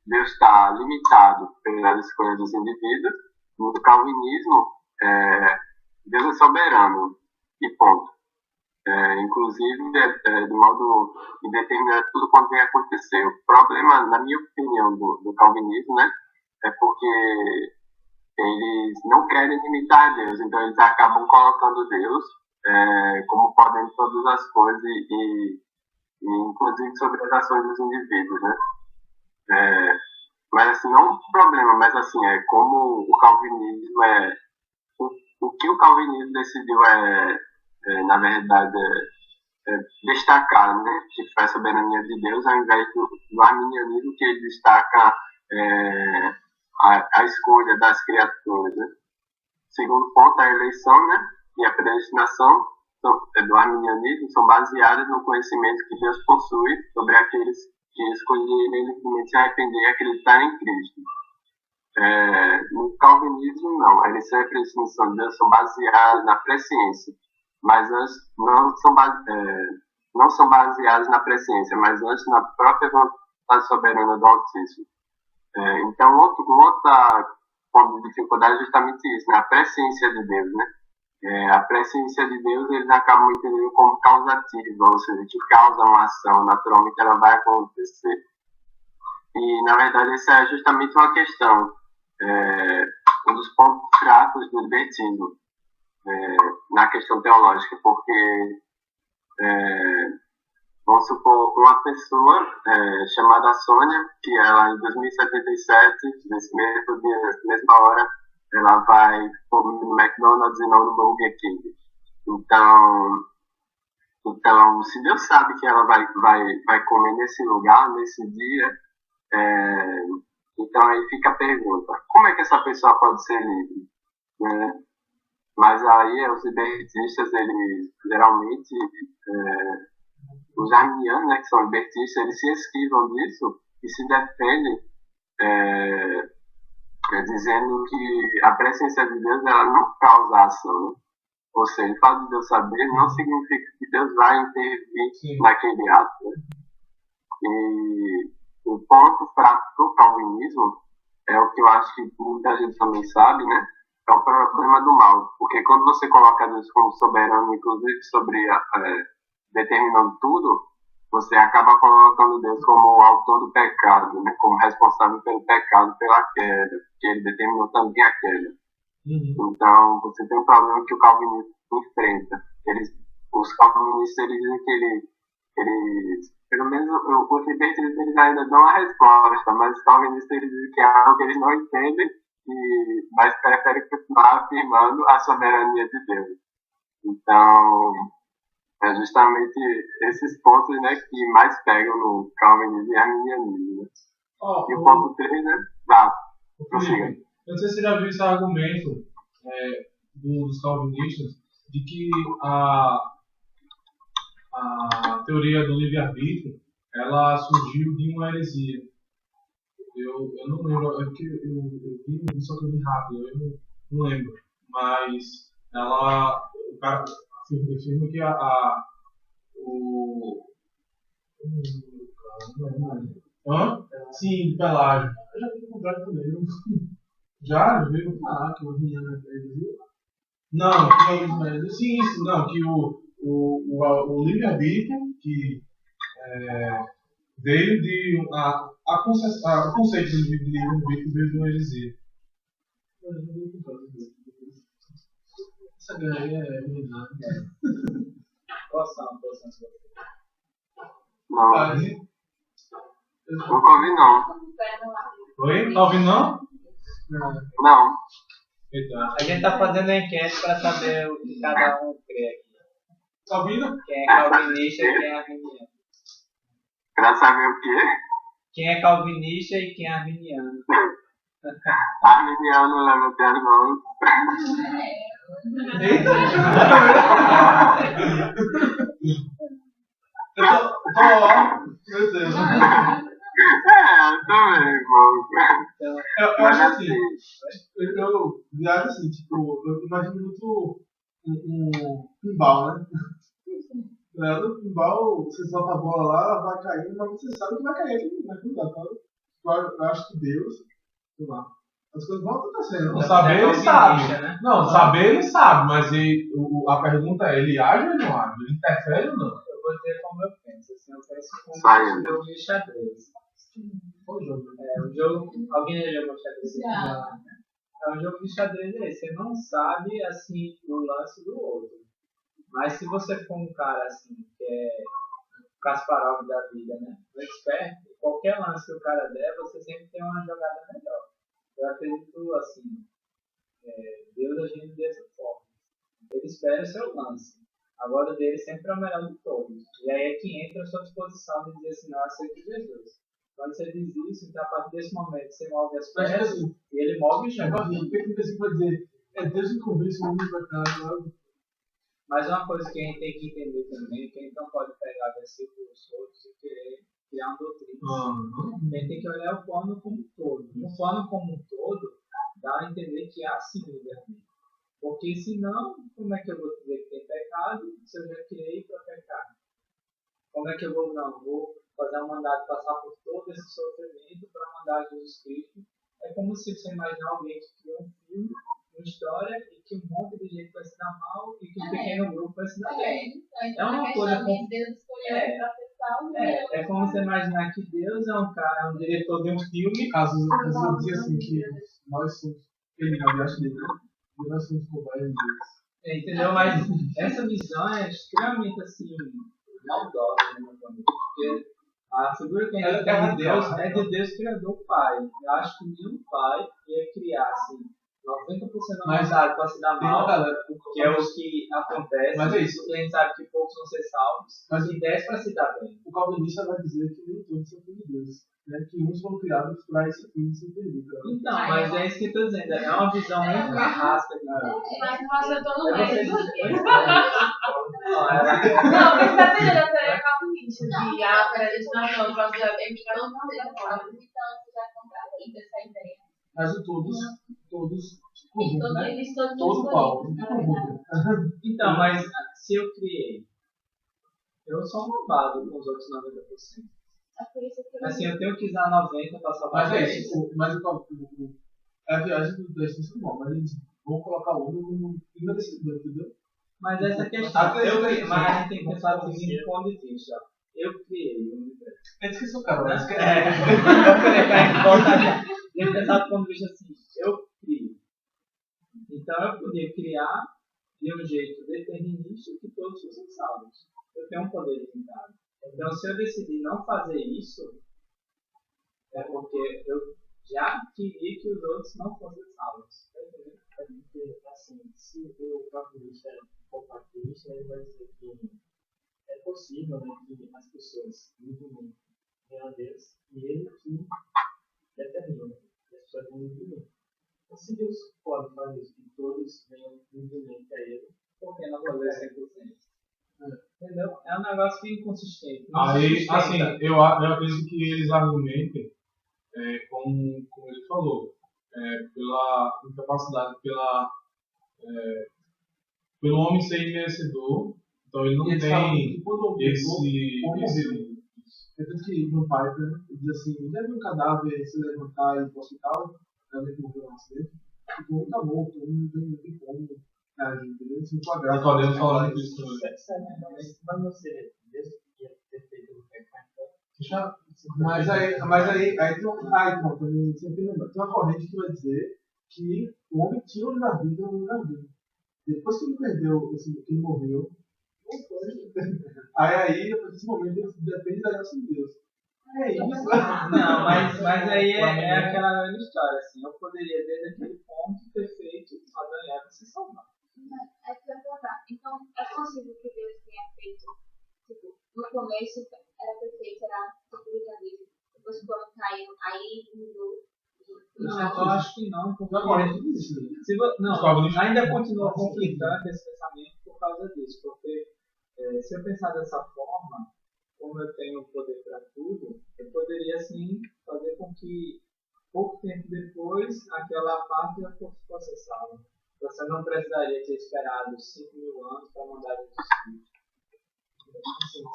Deus está limitado pelas escolhas dos indivíduos. No calvinismo, Deus é soberano. E ponto. Inclusive, de modo indeterminado, tudo quanto vem acontecer. O problema, na minha opinião, do calvinismo, né? É porque eles não querem limitar Deus, então eles acabam colocando Deus como podem de todas as coisas e inclusive sobre as ações dos indivíduos, né? Mas assim, não um problema, mas assim, como o calvinismo o que o calvinismo decidiu na verdade, destacar, né, que foi a soberania de Deus, ao invés do arminianismo, que ele destaca a escolha das criaturas, né? Segundo ponto, a eleição, né, e a predestinação do arminianismo são baseadas no conhecimento que Deus possui sobre aqueles que escolherem livremente se arrepender e acreditar em Cristo. No calvinismo, não. A eleição e a predestinação de Deus são baseadas na presciência, mas não são baseadas na presciência, mas antes na própria vontade soberana do Altíssimo. Então, outra ponto de dificuldade é justamente isso, né? A presciência de Deus, né? A presciência de Deus, eles acabam entendendo como causativa, ou seja, que causa uma ação, naturalmente ela vai acontecer. E, na verdade, essa é justamente uma questão, um dos pontos fracos do libertismo, na questão teológica, porque vamos supor uma pessoa chamada Sônia, que ela em 2077, nesse mesmo dia, nessa mesma hora, ela vai comer no McDonald's e não no Burger King. Então, se Deus sabe que ela vai comer nesse lugar, nesse dia, então aí fica a pergunta, como é que essa pessoa pode ser livre? Né? Mas aí os libertistas, eles geralmente, os arminianos, né, que são libertistas, eles se esquivam disso e se defendem dizendo que a presença de Deus ela não causa ação. Né? Ou seja, o fato de Deus saber não significa que Deus vai intervir naquele ato. Né? E o ponto fraco do calvinismo é o que eu acho que muita gente também sabe, né? É o problema do mal. Porque quando você coloca Deus como soberano, inclusive sobre determinando tudo, você acaba colocando Deus como o autor do pecado, né? Como responsável pelo pecado, pela queda, porque ele determinou também a queda. Então, você tem um problema que o calvinismo enfrenta. Os calvinistas, eles dizem que eles pelo menos os libertinos, eles ainda dão a resposta, mas os calvinistas, eles dizem que é algo que eles não entendem, mas preferem continuar afirmando a soberania de Deus. Então, é justamente esses pontos, né, que mais pegam no calvinismo e arminianismo. Né? E o ponto 3, né? Prossiga. Eu não sei se você já viu esse argumento dos calvinistas de que a teoria do livre-arbítrio ela surgiu de uma heresia. Eu não lembro, é porque eu vi, só que eu vi rápido, eu não lembro. Mas o cara afirma que Sim, do Pelágio. Eu já vi o contrário também. Já viu? Que o Adriano é heresia. Não, sim, não, que o livre-arbítrio que veio de o conceito de livre-arbítrio veio de uma heresia. Essa ganha é verdade. Poção. Não, nunca ouvi, não. Oi? Tá ouvindo, não? Não. Eita. A gente tá fazendo enquete para saber o que cada um crê aqui. Tá ouvindo? Quem é calvinista e quem é arminiano. Pra saber o quê? Quem é calvinista e quem é arminiano. Arminiano, levantei as mãos. Eita! Meu Deus. Eu também, mano. Eu acho assim, eu viajo assim, tipo, eu imagino muito um pinball, né? No pinball, você solta a bola lá, ela vai caindo, mas você sabe que vai cair aqui naquele lugar, tá? Eu acho que Deus, sei lá, as coisas vão acontecendo. Não saber ele sabe, né? Não, saber ele sabe, mas a pergunta é, ele age ou não age? Ele interfere ou não? Eu vou dizer como eu penso, assim, eu penso como um jogo de xadrez. Qual jogo? Um jogo. Alguém já jogou xadrez? É um jogo de xadrez aí. Você não sabe assim o lance do outro. Mas se você for um cara assim, que é o Kasparov da vida, né? Um expert, qualquer lance que o cara der, você sempre tem uma jogada melhor. Eu acredito assim, Deus agindo dessa forma. Ele espera o seu lance. Agora o dele sempre é o melhor de todos. E aí é que entra a sua disposição de dizer assim, não, eu aceito Jesus. Quando você diz isso, então a partir desse momento você move as peças e ele move o chão. O que você pode dizer? Deus que convence o homem pra cá. Mas uma coisa que a gente tem que entender também é que a gente não pode pegar versículos outros e querer criar uma doutrina. A gente tem que olhar o plano como um todo. O plano como um todo dá a entender que há sim livre-arbítrio. Porque senão, como é que eu vou dizer que tem pecado se eu já criei para pecar? Como é que eu vou fazer um mandado passar por todo esse sofrimento para mandar Jesus Cristo? É como se você imaginar alguém que criou um filme, uma história, e que um monte de gente vai se dar mal e que um pequeno grupo vai se dar bem. É uma coisa como... É como você imaginar que Deus é um cara, um diretor de um filme. Caso eu dizia assim que nós somos acho dele, nós somos cobaias deles. Entendeu? Mas essa visão é extremamente assim, maldosa, né, meu amigo? Porque a figura que a gente tem de Deus é de Deus criador Pai. Eu acho que nenhum pai ia criar assim 90% da humanidade para se dar mal, que é o que acontece. Mas é isso. A gente sabe que poucos vão ser salvos, mas e 10 para se dar bem. O calvinista vai dizer que nem todos são filhos de Deus, né? Que uns foram criados para esse fim de se perder. Então, mas é isso que eu estou dizendo. É uma visão muito carrasca de Deus. Mas não acertou no meio. Não, mas tá vendo? Eu teria calvinista de acreditar no próximo evento. Então, você já contraria essa ideia. Mas todos conjunto, né? Todos Todo qual? Então, mas se eu criei, eu sou malvado com os outros 90%. Assim, eu tenho que usar 90 para salvar. Mas é isso, a viagem do texto é bom, mas eles vão colocar o homem como imerecido, entendeu? Mas essa questão, mas a gente tem que pensar do seguinte ponto de vista. eu criei o universo. É isso que sou cara, mas Vamos pensar do ponto de vista assim, eu crio. Então eu podia criar de um jeito determinista que todos fossem salvos. Eu tenho um poder limitado. Então se eu decidir não fazer isso, é porque eu já queria que os outros não fossem salvos. Tá entendendo? Assim, se o calculista for calculista, ele vai dizer que é possível, né, que as pessoas vivem em a Deus e ele que determina, né, que as pessoas vão viver. Então, se Deus pode fazer isso, que todos venham livremente a ele, Por que não fazer 100%? Entendeu? É um negócio que é inconsistente. Aí, assim, eu acredito que eles argumentem, como ele falou, pela incapacidade, pelo homem ser imerecedor, então ele não eles falam tem que quando esse é tanto que no Piper, né, ele diz assim, já viu um cadáver se levantar e ir para o hospital, cadáver que morreu no acidente, tipo, não tá morto, não tem como agir, entendeu? Se não for Nós podemos falar disso também. Mas não seria Deus que ia ter feito no pecado. Mas aí pronto, eu sempre lembro. Tem uma corrente que vai dizer que o homem tinha um livre-arbítrio no livre-arbítrio. Depois que ele perdeu, que ele morreu, não foi. Aí, a partir desse momento, ele depende da graça de Deus. É isso. Não, mas aí é aquela velha história, assim, eu poderia desde aquele ponto ter feito Adão e Eva se salvar. É que eu ia perguntar. Então, é possível que Deus tenha feito, tipo, no começo era perfeito, era tipo livre-arbítrio. Depois quando caiu, aí mudou. Não, eu acho que não, porque Não, corrente disso. ainda continua conflitante esse pensamento por causa disso, porque se eu pensar dessa forma, como eu tenho poder para tudo, eu poderia sim fazer com que pouco tempo depois aquela parte fosse salva. Você não precisaria ter esperado 5.000 anos para mandar o Espírito.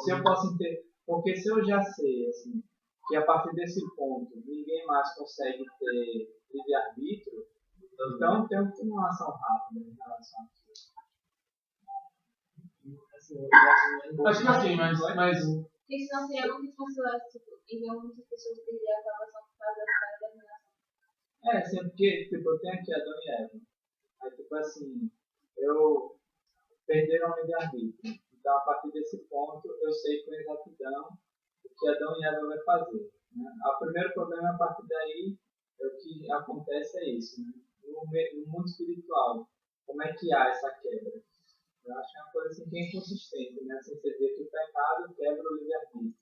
Se eu posso entender, porque se eu já sei assim, que a partir desse ponto ninguém mais consegue ter livre-arbítrio, então tem uma ação rápida em relação a isso. Acho que assim, mas Porque senão seria muitas pessoas, tipo, iriam muitas pessoas perder a salvação por causa da determinação. Sim, porque tipo, eu tenho aqui Adão e Eva. Aí, tipo assim, eu perderam o livre-arbítrio. Então, a partir desse ponto, eu sei com exatidão o que Adão e Eva vai fazer. Né? O primeiro problema, a partir daí, o que acontece é isso. Né? No mundo espiritual, como é que há essa quebra? Eu acho que é uma coisa assim, que é inconsistente. Né? Assim, você vê que o pecado quebra o livre-arbítrio.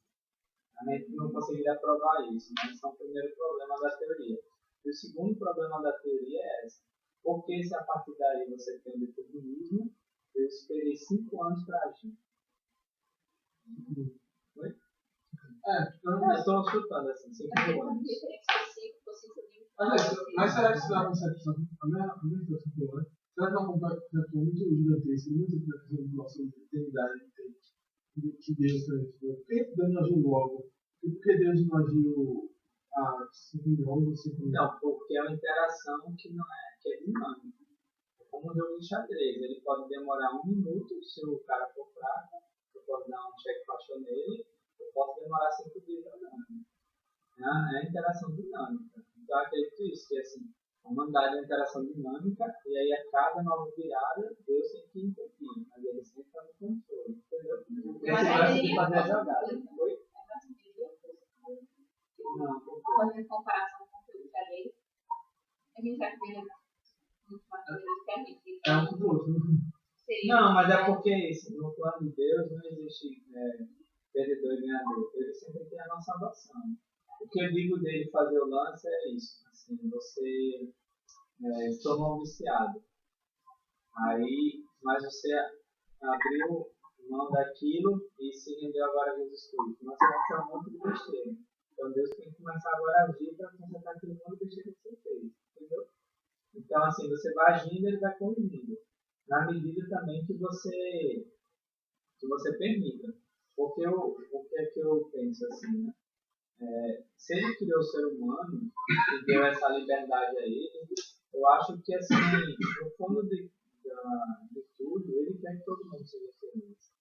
A gente não conseguiria provar isso. Né? Esse é o primeiro problema da teoria. E o segundo problema da teoria é esse. Porque se a partir daí você tem o determinismo, eu esperei 5 anos para agir. Oi? Eu estou chutando assim, 5.000 anos. Mas será que isso é uma concepção? A minha concepção foi, né? Será que é uma concepção muito gigantesca, muito grande da nossa eternidade que Deus fez? Por que Deus não agiu logo? E por que Deus não agiu há 5.000 anos ou 5.000 anos? Não, porque é uma interação que é dinâmica. É como um jogo de xadrez. Ele pode demorar 1 minuto se o cara for fraco. Eu posso dar um checkmate nele. Eu posso demorar 5 dias andando. É a interação dinâmica. Então, eu acredito isso, que assim, a humanidade é uma interação dinâmica, e aí a cada nova virada, Deus tem que intervir, mas ele sempre está no controle, entendeu? Esse gosta de fazer a jogada. Oi? Não, Fazendo comparação com o jogo de xadrez, a gente vai ver muito mais diferente. É um do outro. não, mas é porque isso, no plano de Deus não existe perdedor e ganhador. Ele sempre tem a nossa salvação. O que eu digo dele fazer o lance é isso. Assim, você se tornou um viciado. Aí, mas você abriu mão daquilo e se rendeu agora a Jesus Cristo. Mas você é um monte de besteira. Então Deus tem que começar agora a agir para consertar aquele monte de besteira que você fez. Entendeu? Então, assim, você vai agindo e ele vai corrigindo. Na medida também que você permita. Porque o que é que eu penso assim, né? Se ele criou o ser humano e deu essa liberdade a ele, eu acho que assim, no fundo de tudo, ele quer que todo mundo seja feliz.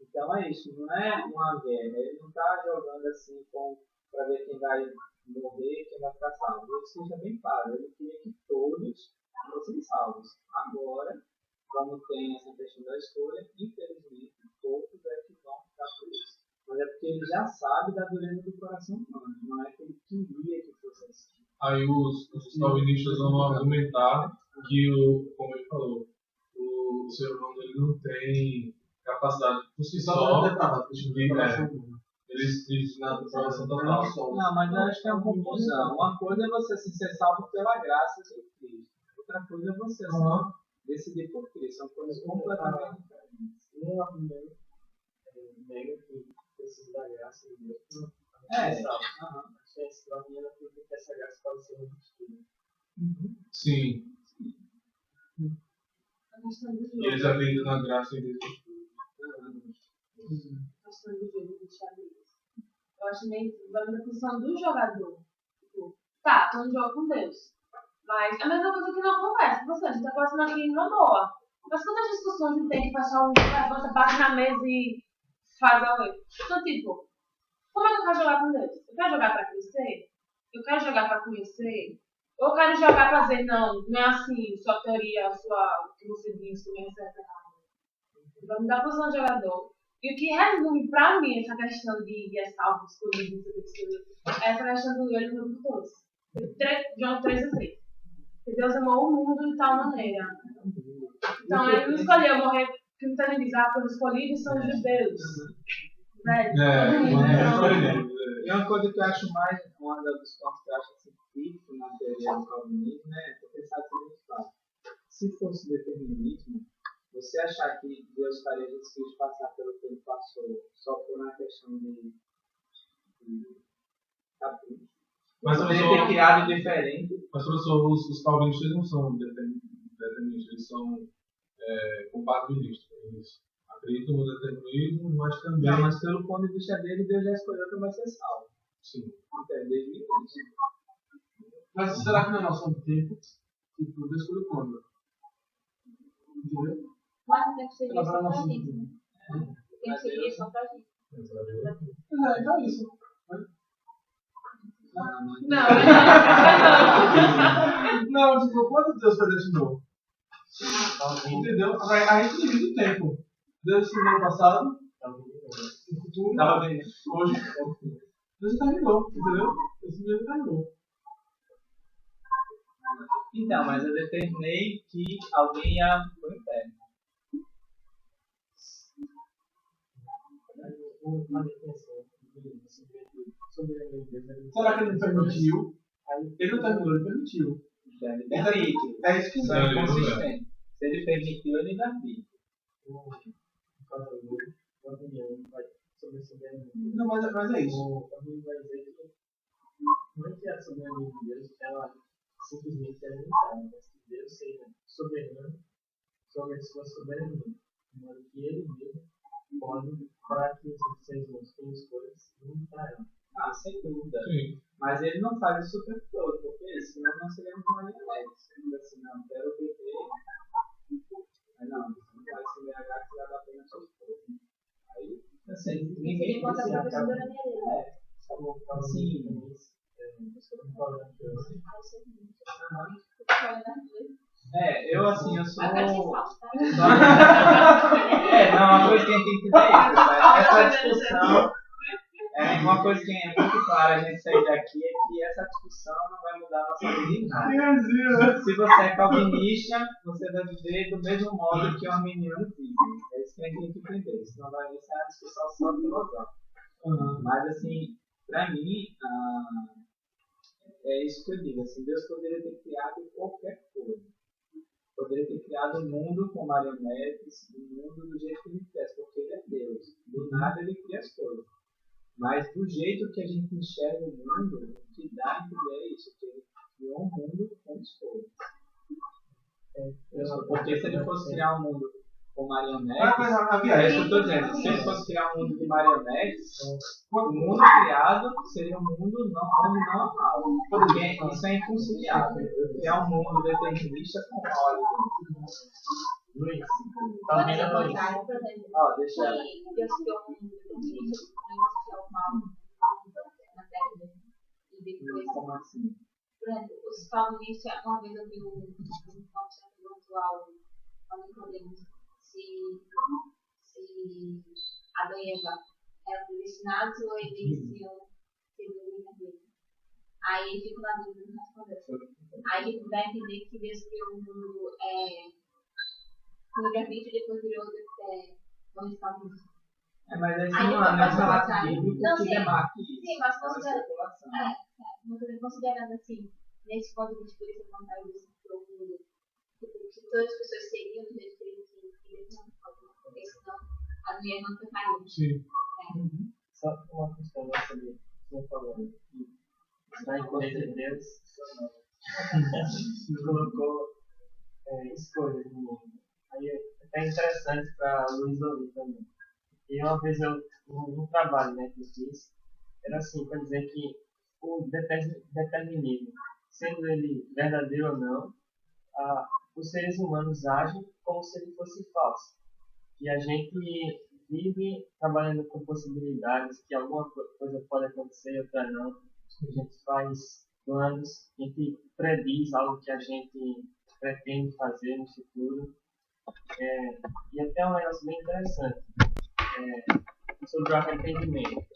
Então Então é isso, não é uma guerra. Ele não está jogando assim para ver quem vai morrer, quem vai ficar salvo. Ele seja bem claro, ele queria que todos fossem salvos. Agora, como tem essa questão da escolha, infelizmente, poucos é que vão ficar por isso. Mas é porque ele já sabe da dureza do coração humano, não é que ele queria que fosse assim. Aí os calvinistas vão argumentar que, como ele falou, o ser humano ele não tem capacidade por si só eles na aprovação total. Não, mas eu acho que é uma confusão. Uma coisa é você ser salvo pela graça de Cristo. Outra coisa é você só decidir por Cristo. São coisas completamente diferentes. Um argumento nega que precisa da graça de Deus. Essa graça pode ser repetida. Sim. E eles acreditam na graça de Deus. Eu acho meio na posição do jogador. Tipo, tá, tô no jogo com Deus. Mas é a mesma coisa que não conversa. Você, a gente tá conversando aqui numa boa. Mas quantas discussões a gente tem que passar levanta, bate na mesa e faz a oi? Então, tipo, como é que eu quero jogar com Deus? Eu quero jogar pra crescer? Eu quero jogar pra conhecer? Ou eu quero jogar pra dizer, não é assim, sua teoria, o que você disse, também é certo errado. Vai me dar posição de jogador. E o que resume pra mim essa questão de salvo, escolhido, é essa questão do ele por todos. João 3:3. Que Deus amou o mundo de tal maneira. Então ele não escolheu morrer, que não tem dizer, pelos escolhidos são os judeus. E uma coisa que eu acho mais, uma das pontos que eu acho assim, crítico na teoria do calvinismo, né, é pensar sobre isso. Se fosse determinismo, você achar que Deus faria Jesus Cristo passar pelo que ele passou só por uma questão de capricho? Mas poderia ter criado diferente. Mas, professor, os calvinistas não são deterministas, eles são compatibilistas. Eles acreditam no determinismo, mas também. Não, mas pelo ponto de vista dele, Deus já escolheu que vai ser salvo. Sim. Desde o início. Mas será que não é noção do tempo? Tipo, Deus escolheu quando? Entendeu? Mas o tempo seria só pra gente, né? O tempo seria só pra gente. Então é isso. Não, tipo, quando Deus predestinou? Entendeu? A gente divide o tempo. Deus ensinou no passado, no futuro, hoje. Deus determinou, entendeu? Deus determinou. Então, mas eu determinei que alguém ia pro inferno. Será que ele não permitiu? Ele não terminou, ele permitiu. Ele permite. É isso que é consistente. Se ele permitiu, ele permite. Não, mas é isso. Vai dizer que não é que a soberania de Deus ela simplesmente é limitada, mas que Deus seja soberano sobre a sua soberania, de modo que ele mesmo pode, para que os seres humanos tenham escolhas, limitarão. Sem dúvida. Sim. Mas ele não faz isso o tempo todo, porque senão nós seríamos marionetes. Ele diz assim, não, quero beber. Mas não, você não vai se embriagar que vai dar pena aos seus povos. Aí, assim, ninguém conta a acaba. soberania dele. Sim. Eu assim, eu sou. Uma coisa que a gente tem que entender é isso. Essa discussão. Uma coisa que é muito clara a gente sair daqui é que essa discussão não vai mudar a nossa vida em nada. Se você é calvinista, você vai viver do mesmo modo que o arminiano vive. É isso que a gente tem que entender. Senão vai ser uma discussão só filosófica. Mas assim, para mim, é isso que eu digo. Assim, Deus poderia ter criado qualquer coisa. Poderia ter criado um mundo com marionetes, um mundo do jeito que ele quisesse, porque ele é Deus. Do nada ele cria as coisas. Mas do jeito que a gente enxerga o mundo, o que dá a entender isso, que ele criou um mundo com escolhas. Porque se ele fosse criar um mundo com marionetes, é isso que eu estou dizendo, se ele fosse criar um mundo de marionetes, o mundo criado seria um mundo não normal. Porque isso é inconciliável. Criar um mundo determinista com ordem. Luiz, Pode talvez ser a Luiz. contrário, por exemplo. Ó, deixa ela. Que Deus criou um mundo perfeito, não existia o mal na Terra. E depois, Como assim? por exemplo, os calvinistas, uma vez eu vi um conceito virtual ao Nicodemos se Adão e Eva eram predestinados ou eles iam seguir a linha dele. Aí fico na dúvida não respondeu. Aí ele vai entender que Deus criou um mundo com livre-arbítrio e depois virou dois calvinistas. Mas aí Aí não é depois relato voltar. bíblico Não, que sim. demarque isso. Sim, mas É uma especulação. considerando assim, nesse ponto de vista, por isso, contar isso para o mundo, que todas as pessoas seriam do jeito que eles não podem, porque senão a mulher não tocaria. Sim. Só uma questão nessa ali, que eu falando, que na igreja de Deus, colocou escolhas no mundo. Aí é até interessante para Luiz ouvir também. E uma vez num trabalho, né, que eu fiz, era assim, para dizer que o determinismo, sendo ele verdadeiro ou não, os seres humanos agem como se ele fosse falso. E a gente vive trabalhando com possibilidades que alguma coisa pode acontecer, outra não. A gente faz planos, a gente prediz algo que a gente pretende fazer no futuro. E até um negócio bem interessante sobre o arrependimento.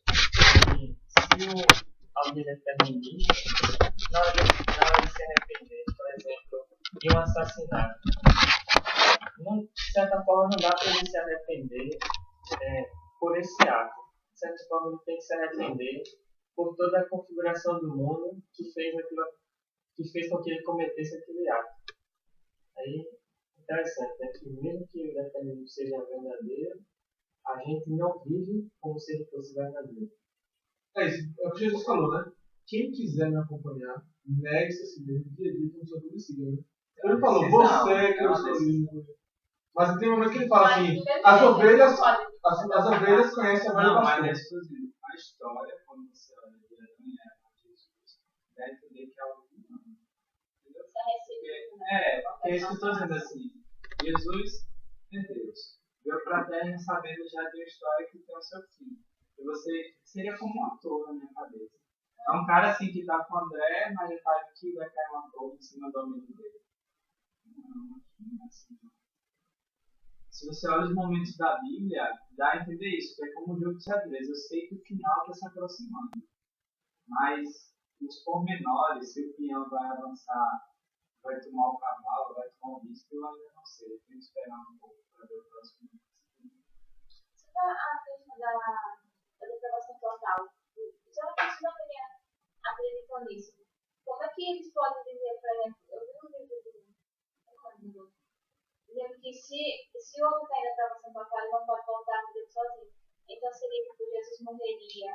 Se alguém é determinista, na hora de se arrepender, por exemplo, de um assassinato, de certa forma não dá para ele se arrepender por esse ato. De certa forma ele tem que se arrepender por toda a configuração do mundo que fez com que ele cometesse aquele ato. Aí, interessante, né? Que mesmo que o determinismo seja verdadeiro, a gente não vive como se ele fosse verdadeiro. É isso, é o que Jesus falou, né? Quem quiser me acompanhar, negue-se a si mesmo, dia a dia, como seu filho siga, né? Ele falou, você que eu estou livre. Mas tem um momento que ele fala assim, as ovelhas conhecem a voz do Não, mas pastor. é exclusivo. A história, quando você olha de Adão e Eva, Jesus, dá a entender que é algo humano. Entendeu? Porque é isso que eu estou dizendo assim. Jesus é Deus. Veio para a Terra sabendo já de uma história que tem o seu fim. E você seria como um ator na minha cabeça. É um cara assim que está com o André, mas já sabe que vai cair uma torre em cima do amigo dele. Não é assim. Se você olha os momentos da Bíblia, dá a entender isso, que é como um jogo de xadrez. Eu sei que o final está se aproximando, mas os pormenores, se o peão vai avançar, vai tomar o cavalo, vai tomar o bispo, eu ainda não sei. Eu tenho que esperar um pouco para ver o próximo. Sobre a questão da depravação total, geralmente não acreditam nisso. Como é que eles podem dizer, por exemplo, eu vi um livro dizendo que se o homem está em depravação total, ele não pode voltar a Deus sozinho. Então seria que Jesus morreria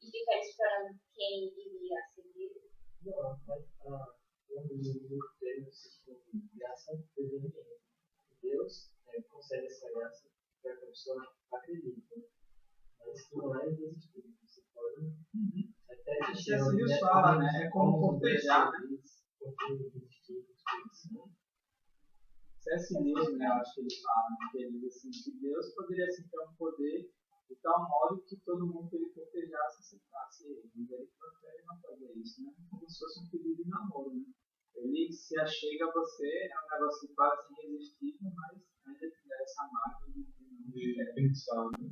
e ficar esperando quem iria seguir? Não, quando o livro teve graça preveniente. Deus concede essa graça para que a pessoa acredite. Mas que não é irresistível. Você pode até existir. Assim Deus fala, né? É como cortejar, né? C.S. Lewis, né? Eu acho que ele fala, né? Que ele diz assim, que Deus poderia assim, ter um poder de tal modo que todo mundo que ele cortejasse aceitasse ele. E ele prefere não fazer isso, né? Como se fosse um pedido de namoro, né? Ele se achega a você, é um negócio quase irresistível, mas ainda tiver essa máquina de pensar, né?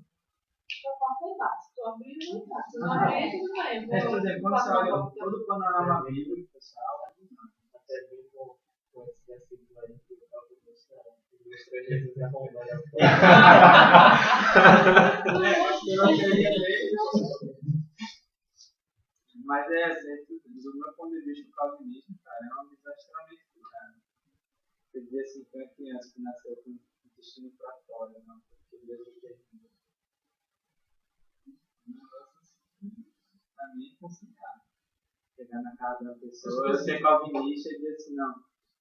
Mas, por exemplo, quando você olha todo o panorama bíblico, pessoal, até bem com esse versículo aí que eu estava mostrando, que mostrou Jesus arrombando mas do meu ponto de vista, o calvinismo, cara, é uma visão extremamente cuidada. Quer dizer assim, que uma criança que nasceu com o intestino para fora, não, porque Deus o permite. Para mim é complicado. Chegar na casa da pessoa, ser calvinista e dizer assim, não,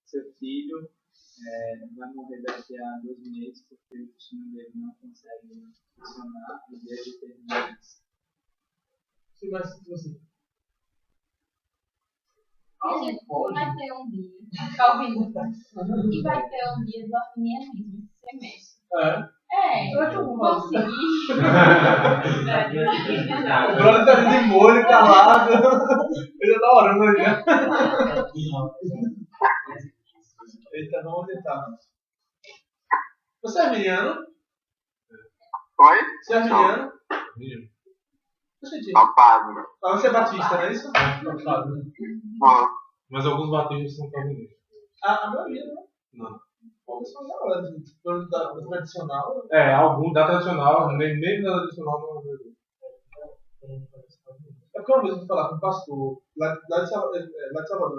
seu filho vai morrer daqui a 2 meses porque o intestino dele não consegue funcionar e Deus determina isso. Sim, mas tipo assim, E a gente vai ter um dia, calvinismo, e vai ter um dia do arminianismo esse semestre. Consegui. O brother tá de molho, calado. Ele já tá orando ali. Eita, vamos tentar. Você é arminiano? Oi? Você é arminiano? Papado. Ah, você é batista, não é isso? Bom, Mas alguns batistas são calvinistas. A maioria, né? Não. Poucas são da tradicional. É, algum da tradicional, nem da tradicional não é. É porque uma vez eu fui falar com um pastor lá de Salvador.